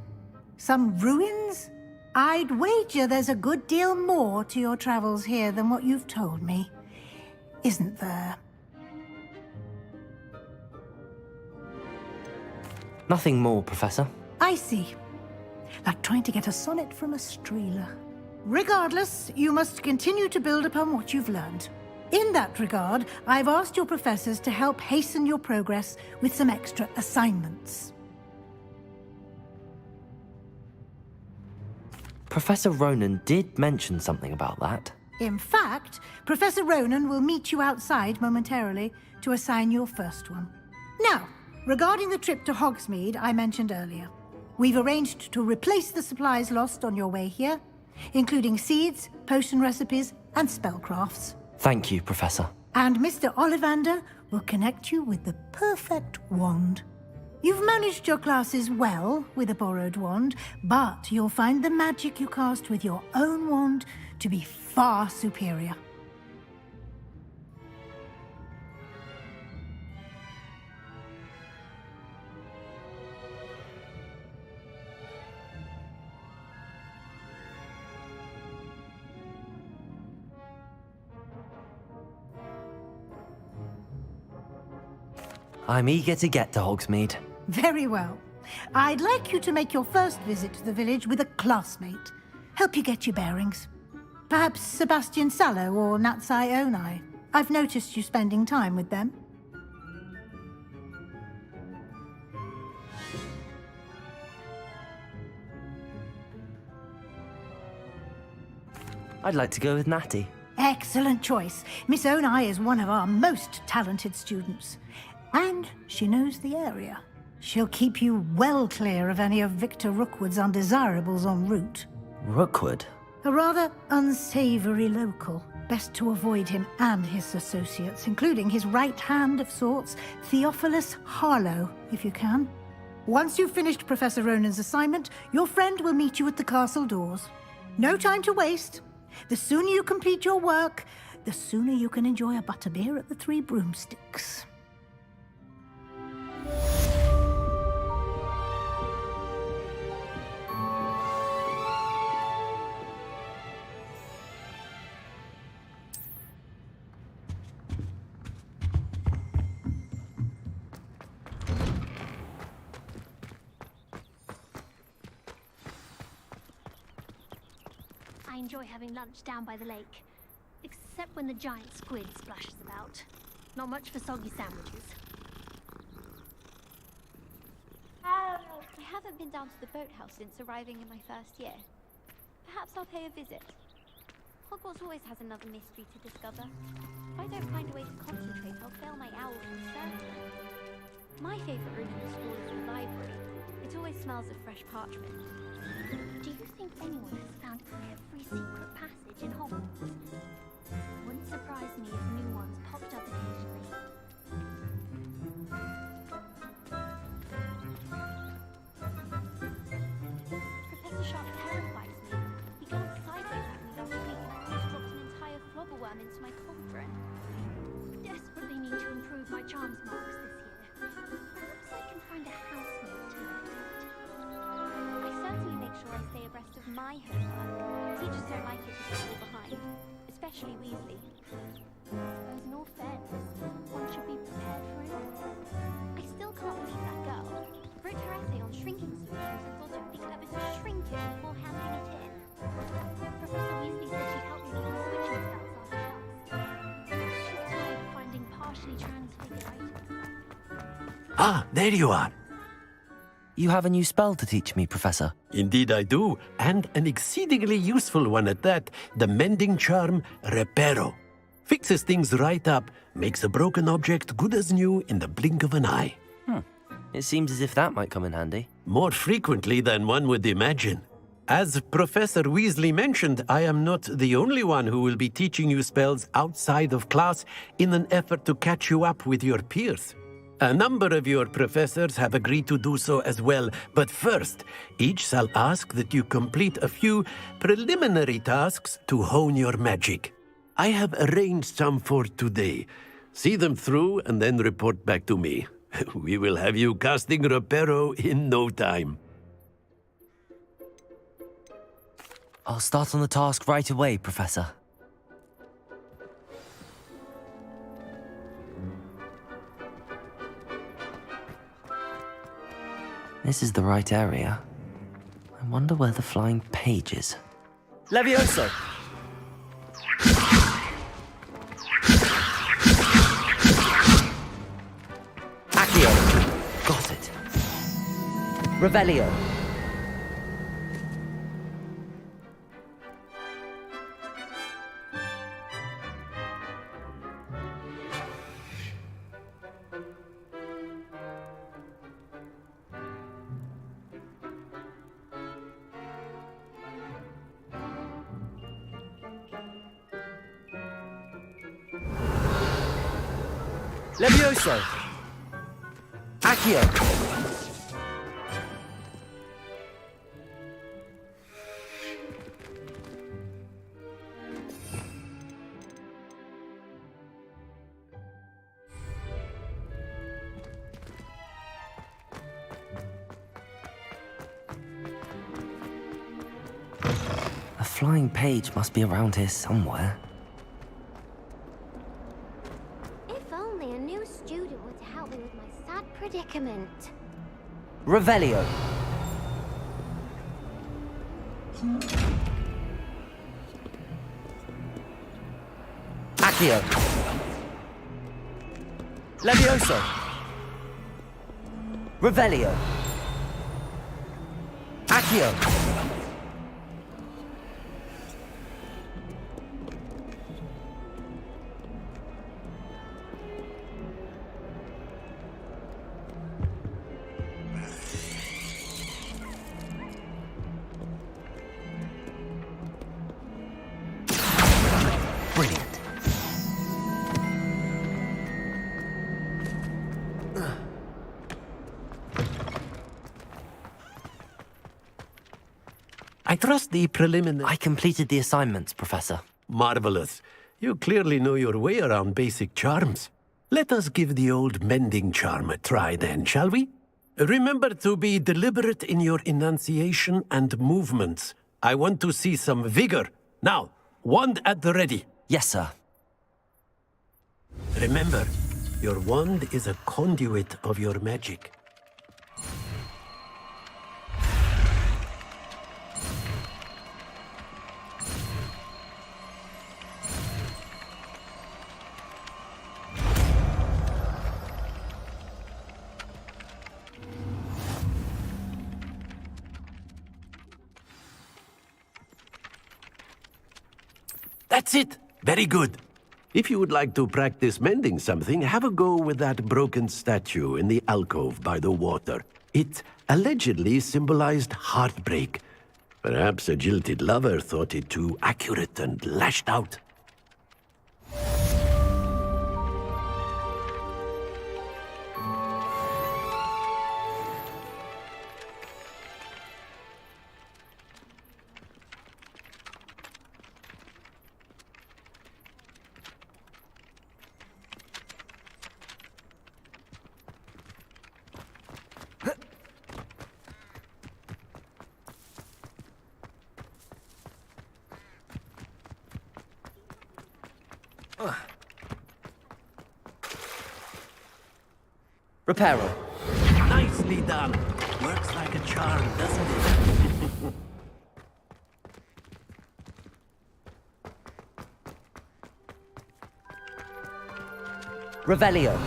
Some ruins? I'd wager there's a good deal more to your travels here than what you've told me. Isn't there? Nothing more, Professor. I see. Like trying to get a sonnet from a streeler. Regardless, you must continue to build upon what you've learned. In that regard, I've asked your professors to help hasten your progress with some extra assignments. Professor Ronan did mention something about that. In fact, Professor Ronan will meet you outside momentarily to assign your first one. Now, regarding the trip to Hogsmeade I mentioned earlier, we've arranged to replace the supplies lost on your way here, including seeds, potion recipes, and spellcrafts. Thank you, Professor. And Mr. Ollivander will connect you with the perfect wand. You've managed your classes well with a borrowed wand, but you'll find the magic you cast with your own wand to be far superior. I'm eager to get to Hogsmeade. Very well. I'd like you to make your first visit to the village with a classmate. Help you get your bearings. Perhaps Sebastian Sallow or Natsai Onai. I've noticed you spending time with them. I'd like to go with Natty. Excellent choice. Miss Onai is one of our most talented students. And she knows the area. She'll keep you well clear of any of Victor Rookwood's undesirables en route. Rookwood? A rather unsavory local. Best to avoid him and his associates, including his right hand of sorts, Theophilus Harlow, if you can. Once you've finished Professor Ronan's assignment, your friend will meet you at the castle doors. No time to waste. The sooner you complete your work, the sooner you can enjoy a butterbeer at the Three Broomsticks. I enjoy having lunch down by the lake, except when the giant squid splashes about. Not much for soggy sandwiches. I haven't been down to the boathouse since arriving in my first year. Perhaps I'll pay a visit. Hogwarts always has another mystery to discover. If I don't find a way to concentrate, I'll fail my owl for certain. My favourite room in the school is the library. It always smells of fresh parchment. Do you think anyone has found every secret passage in Hogwarts? Wouldn't surprise me if new ones popped up occasionally. Professor Sharp terrifies me. He glanced sideways at me last week and almost dropped an entire flobberworm into my cauldron. Desperately need to improve my charms marks this year. Perhaps I can find a housemate to imitate. I certainly make sure I stay abreast of my homework. Teachers don't like it if you fall behind, especially Weasley. Suppose in all fairness, one should be prepared for it. I still can't believe that girl wrote her essay on shrinking solutions and thought it would be clever to shrink it before handing it in. Professor Weasley said she'd help me with my switching spells after class. She's tired of finding partially transfigured items. Ah, there you are. You have a new spell to teach me, Professor. Indeed I do, and an exceedingly useful one at that. The mending charm, Reparo. Fixes things right up, makes a broken object good as new in the blink of an eye. It seems as if that might come in handy. More frequently than one would imagine. As Professor Weasley mentioned, I am not the only one who will be teaching you spells outside of class in an effort to catch you up with your peers. A number of your professors have agreed to do so as well, but first, each shall ask that you complete a few preliminary tasks to hone your magic. I have arranged some for today. See them through and then report back to me. We will have you casting Reparo in no time. I'll start on the task right away, Professor. This is the right area. I wonder where the flying page is. Levioso! Accio! Got it. Revelio. Levioso! Accio! A flying page must be around here somewhere. If only a new student would help me with my sad predicament. Revelio! Accio! Levioso! Revelio! Accio! Brilliant. I trust the preliminary... I completed the assignments, Professor. Marvelous. You clearly know your way around basic charms. Let us give the old mending charm a try then, shall we? Remember to be deliberate in your enunciation and movements. I want to see some vigor. Now, wand at the ready. Yes, sir. Remember, your wand is a conduit of your magic. That's it! Very good. If you would like to practice mending something, have a go with that broken statue in the alcove by the water. It allegedly symbolized heartbreak. Perhaps a jilted lover thought it too accurate and lashed out. Reparo. Nicely done. Works like a charm, doesn't it? Revelio.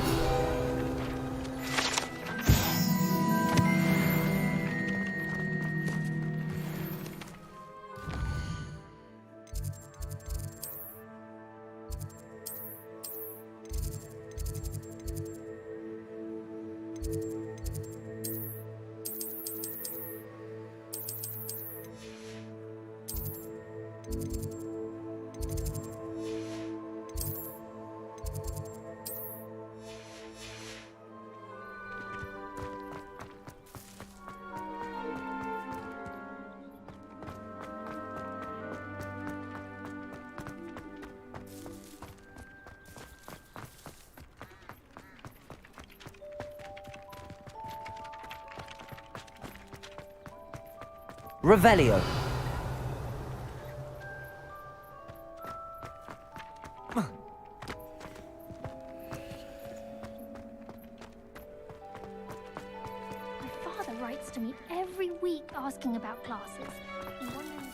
Revelio. My father writes to me every week asking about classes. and wondering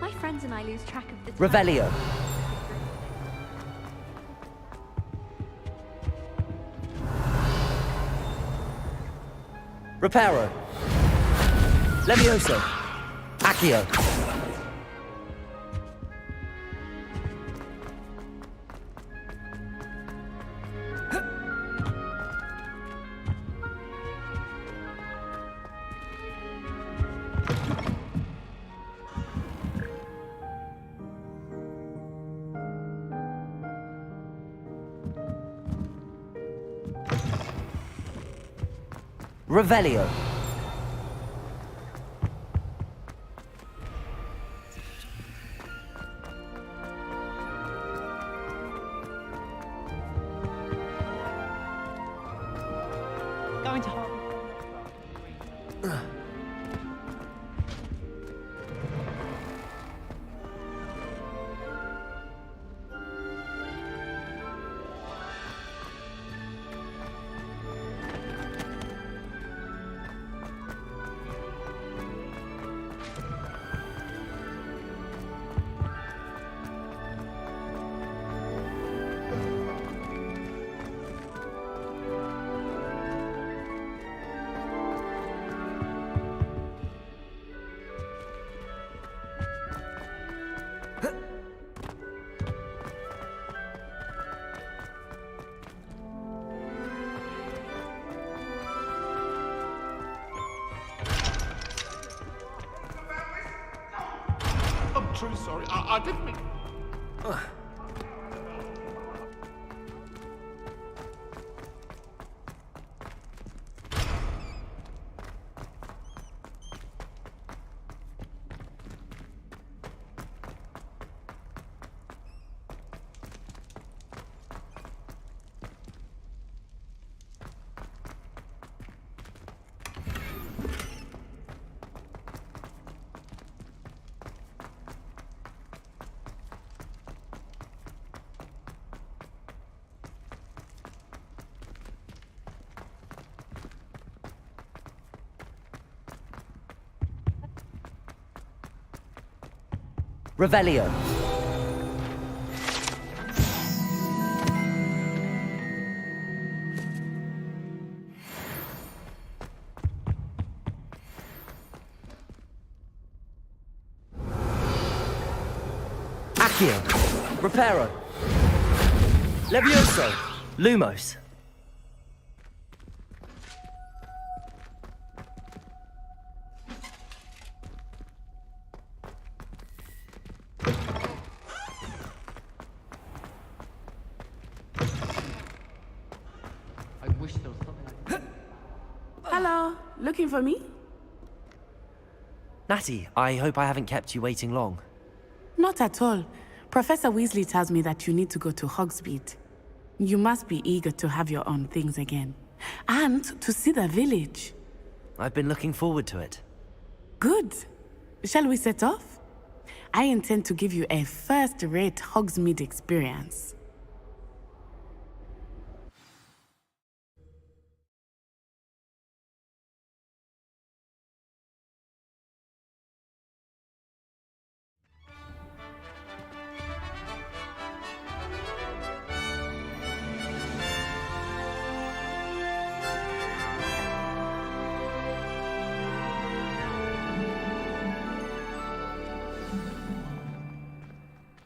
My friends and I lose track of the time. Revelio. Reparo. Levioso. Accio. Revelio. Going to Hogwarts. I'm truly sorry. I didn't mean... Revelio. Accio. Reparo. Levioso. Lumos. I wish there was something Hello, looking for me? Natty, I hope I haven't kept you waiting long. Not at all. Professor Weasley tells me that you need to go to Hogsmeade. You must be eager to have your own things again. And to see the village. I've been looking forward to it. Good. Shall we set off? I intend to give you a first-rate Hogsmeade experience.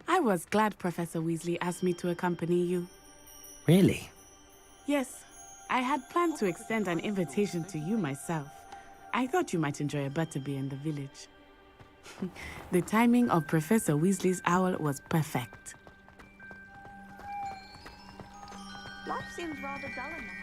I was glad Professor Weasley asked me to accompany you. Really? Yes, I had planned to extend an invitation to you myself. I thought you might enjoy a butterbeer in the village. The timing of Professor Weasley's owl was perfect. Life seems rather dull in the house.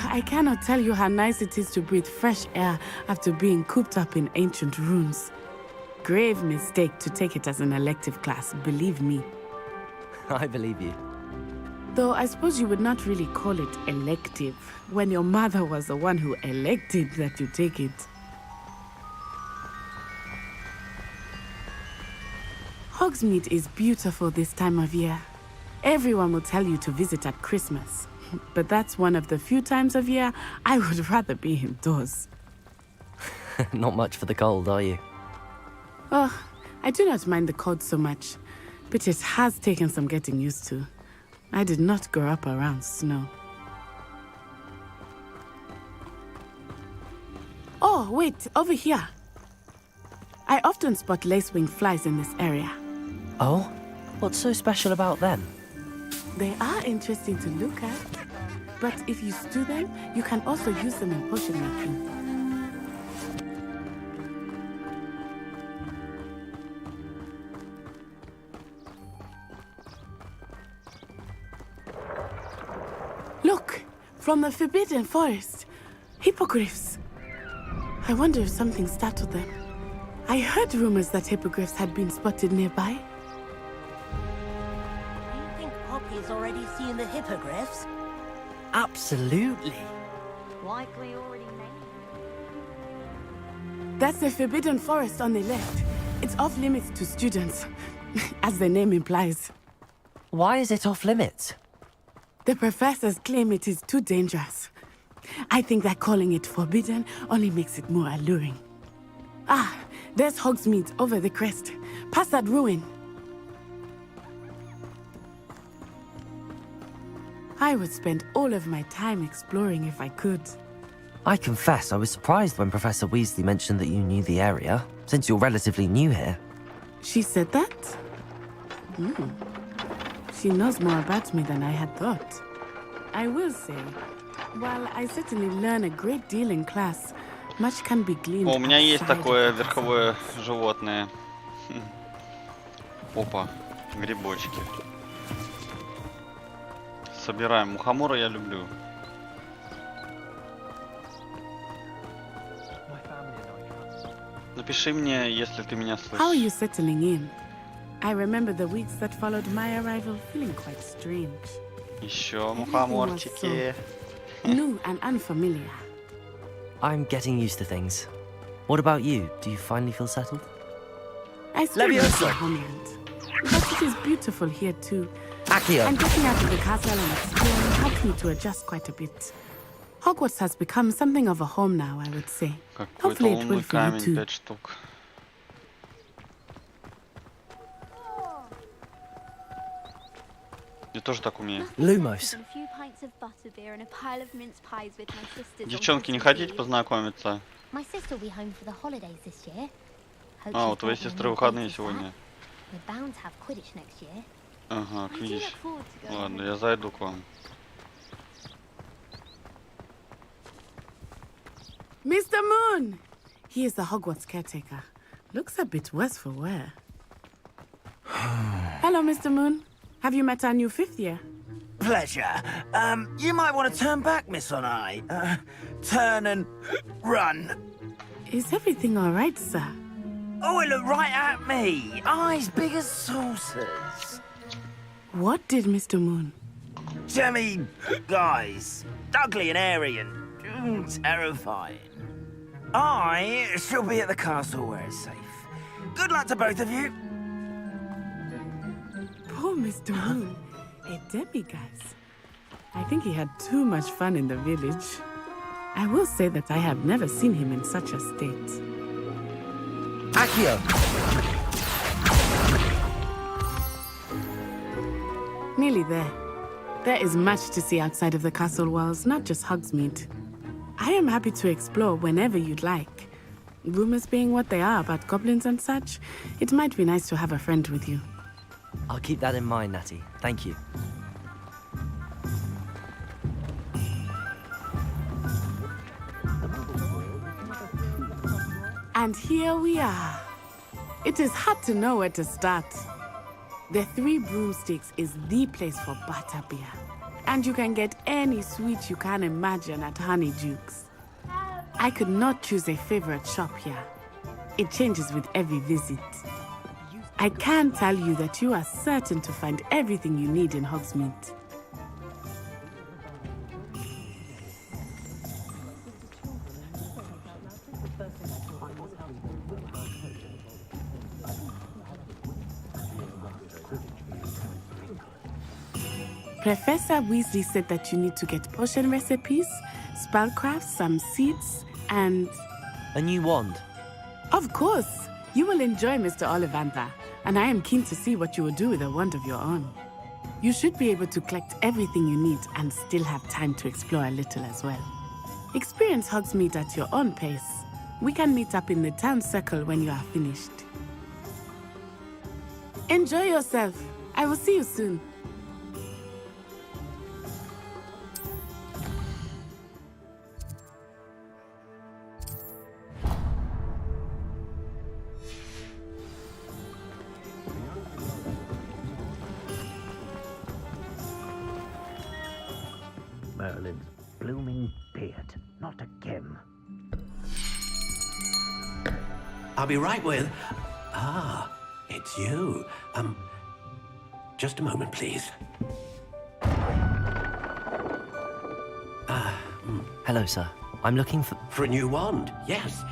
I cannot tell you how nice it is to breathe fresh air after being cooped up in ancient ruins. Grave mistake to take it as an elective class, believe me. I believe you. Though I suppose you would not really call it elective, when your mother was the one who elected that you take it. Hogsmeade is beautiful this time of year. Everyone will tell you to visit at Christmas. But that's one of the few times of year I would rather be indoors. Not much for the cold, are you? Oh, I do not mind the cold so much, but it has taken some getting used to. I did not grow up around snow. Oh, wait, over here. I often spot lacewing flies in this area. Oh? What's so special about them? They are interesting to look at, but if you stew them, you can also use them in potion making. Look! From the Forbidden Forest! Hippogriffs! I wonder if something startled them. I heard rumors that hippogriffs had been spotted nearby. Do you think Poppy's already seen the hippogriffs? Absolutely. Likely already named. That's the Forbidden Forest on the left. It's off limits to students, as the name implies. Why is it off limits? The professors claim it is too dangerous. I think that calling it forbidden only makes it more alluring. Ah, there's Hogsmeade over the crest, past that ruin. I would spend all of my time exploring if I could. I confess I was surprised when Professor Weasley mentioned that you knew the area, since you're relatively new here. She said that? She knows more about me than I had thought. I will say, while I certainly learn a great deal in class, much can be gleaned. У меня есть outside такое of the castle. верховое животное. Опа, грибочки. Собираем. Мухомора я люблю. Напиши мне, если ты меня How are you слышишь. settling in? I remember the weeks that followed my arrival feeling quite strange. Еще мухоморчики. New and unfamiliar. I'm getting used to things. What about you? Do you finally feel settled? I still miss Leviosa! my homeland. But it is beautiful here too. Accio! And getting out of the castle and exploring helped me to adjust quite a bit. Hogwarts has become something of a home now, I would say. Какой-то Hopefully it will умный for you камень, too. 5 штук. Я тоже так умею. Lumos. A few pints of butterbeer and a pile of mince pies with my sisters on Девчонки, не Christmas хотите Eve. познакомиться? My sister will be home for the holidays this year. Hope А, she's у твоей brought me сестры any выходные goodies сегодня. back. We're bound to have Quidditch next year. Ага, I do Квидич. look forward to going. Ладно, я зайду к вам. Mr. Moon! He is the Hogwarts caretaker. Looks a bit worse for wear. Hello, Mr. Moon. Have you met our new fifth year? Pleasure. You might want to turn back, Miss On-Eye. Turn and run. Is everything all right, sir? Oh, it looked right at me. Eyes big as saucers. What did Mr. Moon? Jemmy guys. Ugly and airy and terrifying. I shall be at the castle where it's safe. Good luck to both of you. Poor Mr. Moon. A demiguise. I think he had too much fun in the village. I will say that I have never seen him in such a state. Accio! Nearly there. There is much to see outside of the castle walls, not just Hogsmeade. I am happy to explore whenever you'd like. Rumors being what they are about goblins and such, it might be nice to have a friend with you. I'll keep that in mind, Natty. Thank you. And here we are. It is hard to know where to start. The Three Broomsticks is the place for butterbeer. And you can get any sweet you can imagine at Honeyduke's. I could not choose a favorite shop here. It changes with every visit. I can tell you that you are certain to find everything you need in Hogsmeade. Professor Weasley said that you need to get potion recipes, spellcraft, some seeds, and... A new wand. Of course! You will enjoy Mr. Ollivander, and I am keen to see what you will do with a wand of your own. You should be able to collect everything you need and still have time to explore a little as well. Experience Hogsmeade at your own pace. We can meet up in the town circle when you are finished. Enjoy yourself. I will see you soon. Merlin's blooming beard. Not again. I'll be right with... Ah, it's you. Just a moment, please. Hello, sir. I'm looking for... For a new wand, yes.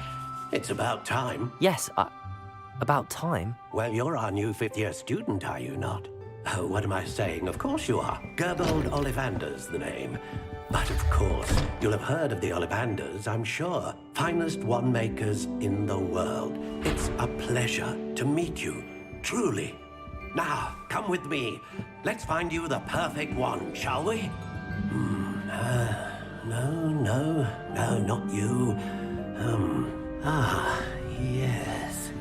It's about time. Yes, about time? Well, you're our new fifth-year student, are you not? Oh, what am I saying? Of course you are. Gerbold Ollivander's the name. But of course, you'll have heard of the Ollivanders, I'm sure. Finest wand makers in the world. It's a pleasure to meet you, truly. Now, come with me. Let's find you the perfect wand, shall we? No, not you. Yes.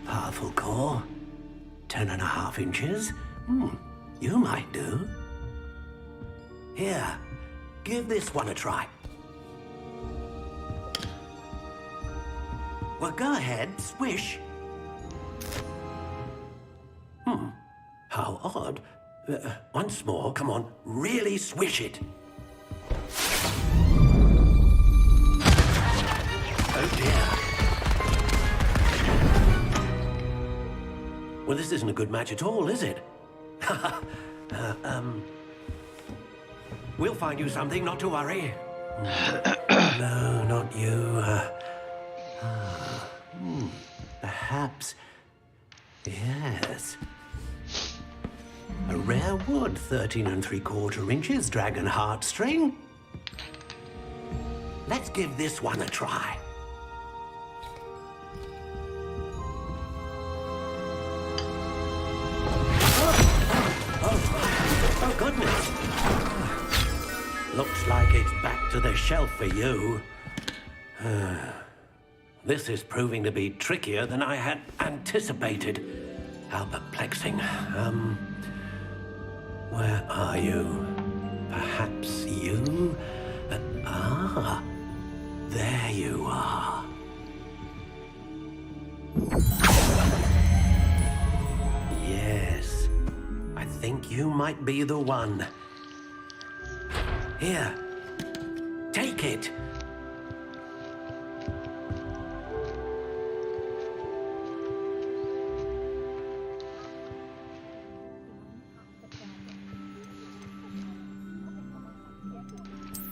Powerful core. 10.5 inches. You might do. Here, give this one a try. Well, go ahead, swish. How odd. Once more, come on, really swish it. Oh dear. Well, this isn't a good match at all, is it? We'll find you something, not to worry. No, not you. Perhaps... Yes. A rare wood, 13 3/4 inches, dragon heartstring. Let's give this one a try. Oh, goodness. Looks like it's back to the shelf for you. This is proving to be trickier than I had anticipated. How perplexing. Where are you? Perhaps you? There you are. Yes, I think you might be the one. Here, take it.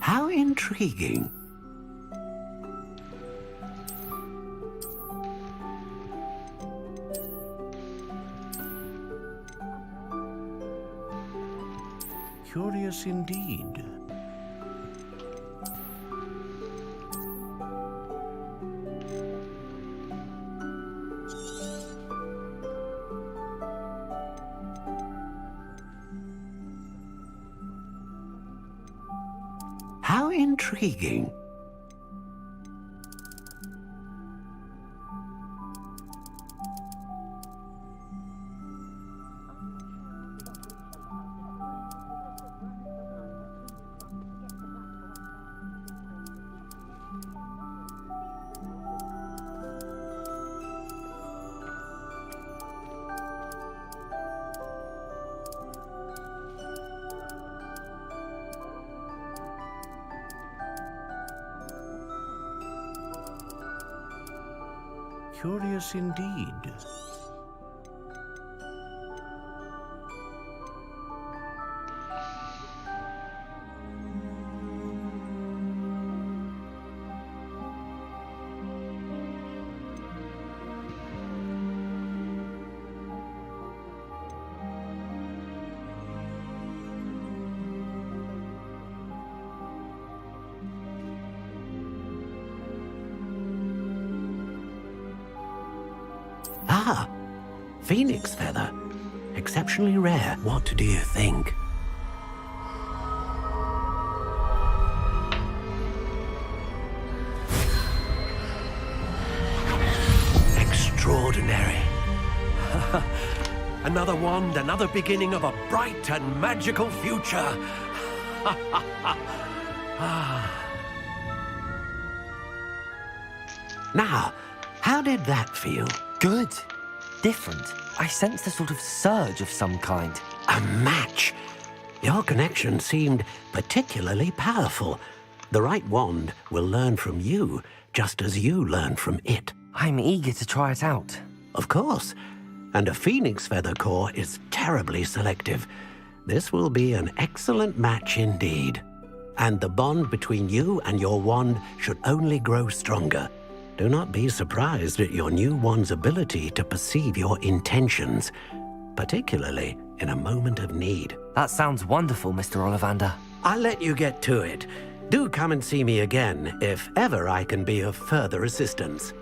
How intriguing. Curious indeed. How intriguing. Curious indeed. Ah, phoenix feather. Exceptionally rare. What do you think? ordinary. Another wand, another beginning of a bright and magical future. Now, how did that feel? Good. Different. I sensed a sort of surge of some kind. A match. Your connection seemed particularly powerful. The right wand will learn from you, just as you learn from it. I'm eager to try it out. Of course. And a phoenix feather core is terribly selective. This will be an excellent match indeed. And the bond between you and your wand should only grow stronger. Do not be surprised at your new wand's ability to perceive your intentions, particularly in a moment of need. That sounds wonderful, Mr. Ollivander. I'll let you get to it. Do come and see me again if ever I can be of further assistance.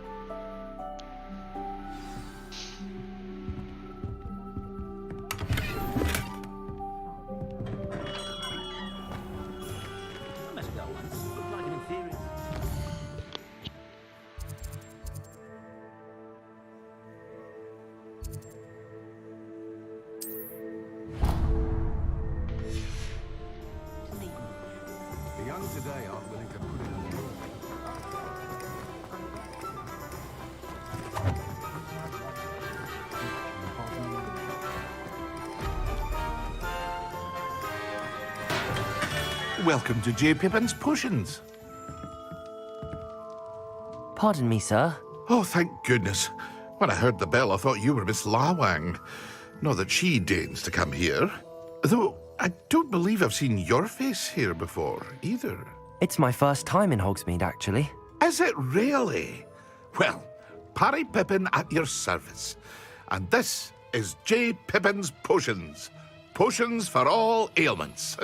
Today aren't willing to put in the work. Welcome to J. Pippin's Potions. Pardon me, sir. Oh, thank goodness. When I heard the bell, I thought you were Miss Lawang. Not that she deigns to come here. Though I don't believe I've seen your face here before, either. It's my first time in Hogsmeade, actually. Is it really? Well, Parry Pippin at your service. And this is J. Pippin's Potions. Potions for all ailments.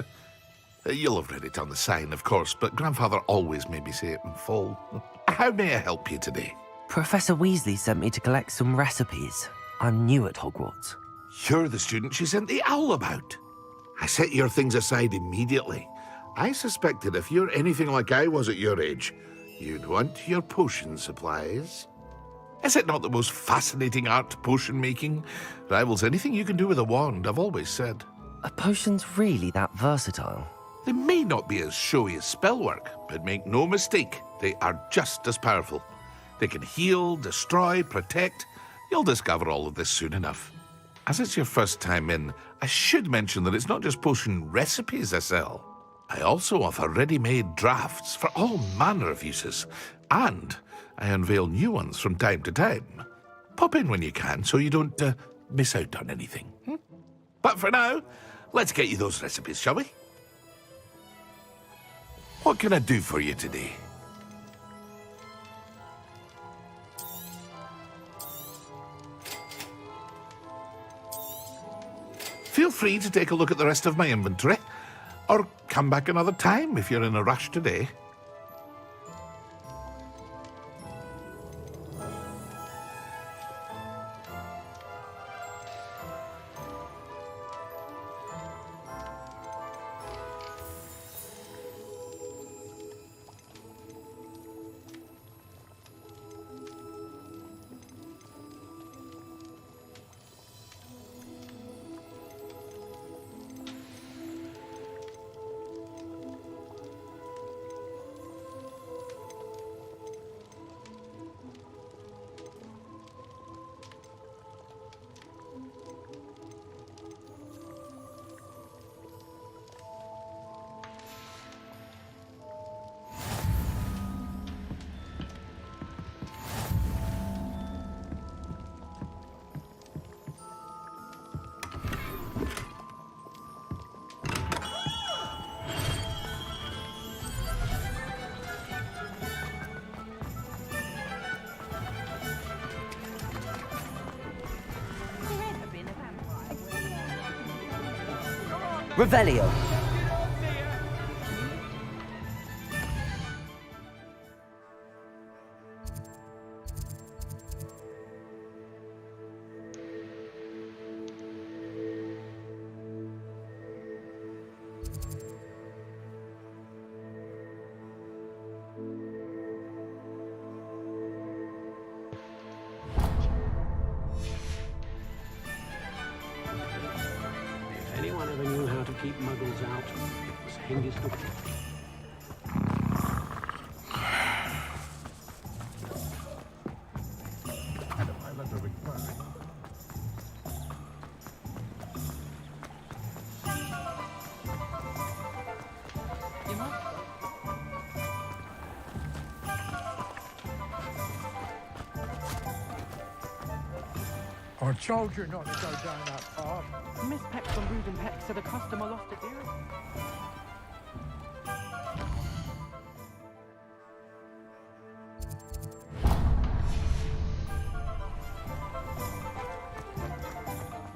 You'll have read it on the sign, of course, but Grandfather always made me say it in full. How may I help you today? Professor Weasley sent me to collect some recipes. I'm new at Hogwarts. You're the student she sent the owl about. I set your things aside immediately. I suspected if you're anything like I was at your age, you'd want your potion supplies. Is it not the most fascinating art, potion making? Rivals anything you can do with a wand, I've always said. Are potions really that versatile? They may not be as showy as spellwork, but make no mistake, they are just as powerful. They can heal, destroy, protect. You'll discover all of this soon enough. As it's your first time in, I should mention that it's not just potion recipes I sell. I also offer ready-made drafts for all manner of uses, and I unveil new ones from time to time. Pop in when you can so you don't miss out on anything. But for now, let's get you those recipes, shall we? What can I do for you today? Feel free to take a look at the rest of my inventory, or come back another time if you're in a rush today. Revelio. keep muggles out. Das Hengist doch. I told you not to go down that path. Miss Peck from Ruden Peck said a customer lost a deer.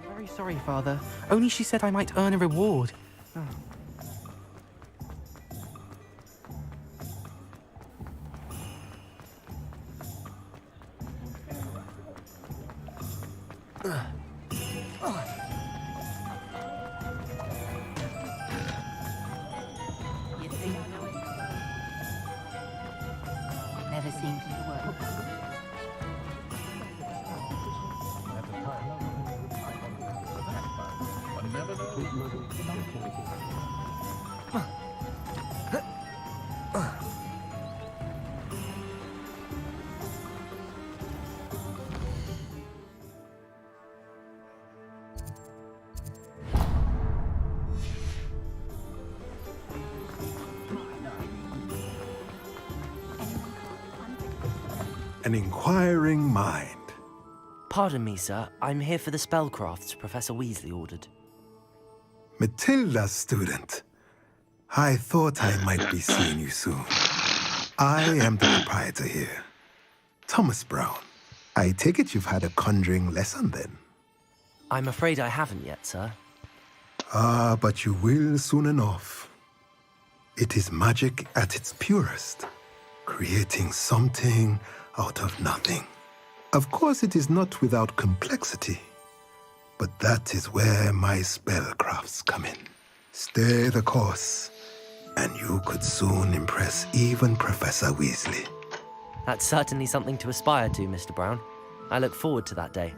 Very sorry, Father. Only she said I might earn a reward. Oh. Never seemed to work. An inquiring mind. Pardon me, sir. I'm here for the spellcrafts Professor Weasley ordered. Matilda's student. I thought I might be seeing you soon. I am the proprietor here. Thomas Brown. I take it you've had a conjuring lesson then? I'm afraid I haven't yet, sir. Ah, but you will soon enough. It is magic at its purest, creating something out of nothing. Of course, it is not without complexity, but that is where my spellcrafts come in. Stay the course, and you could soon impress even Professor Weasley. That's certainly something to aspire to, Mr. Brown. I look forward to that day.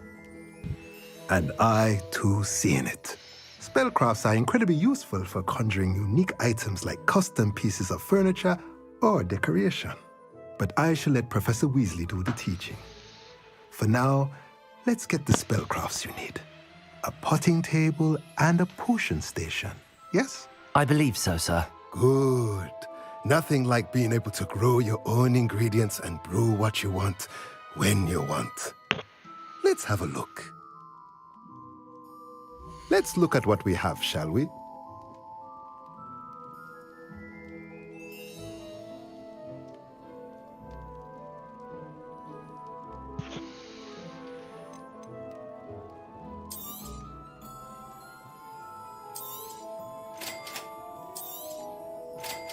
And I, too, see in it. Spellcrafts are incredibly useful for conjuring unique items like custom pieces of furniture or decoration. But I shall let Professor Weasley do the teaching. For now, let's get the spellcrafts you need. A potting table and a potion station, yes? I believe so, sir. Good. Nothing like being able to grow your own ingredients and brew what you want when you want. Let's have a look. Let's look at what we have, shall we?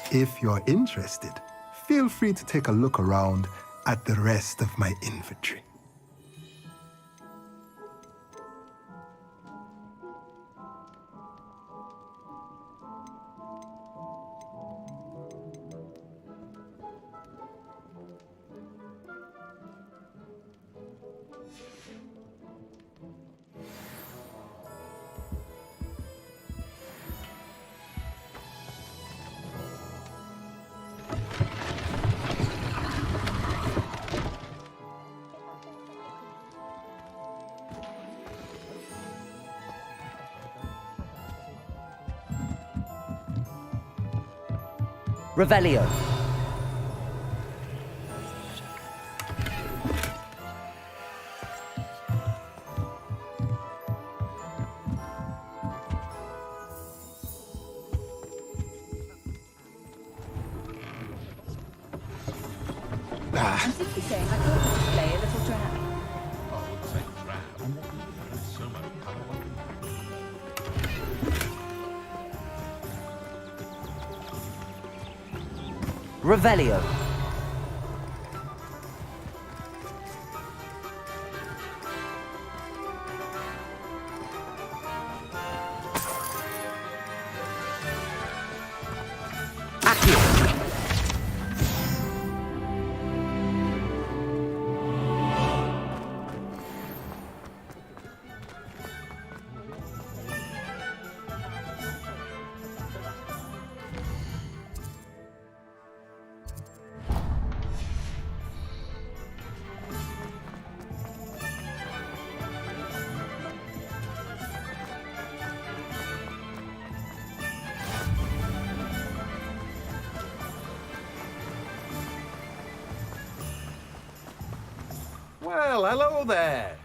If you're interested, feel free to take a look around at the rest of my inventory. Revelio. I'm simply saying I thought the display a little drab. Revelio. Well, hello there.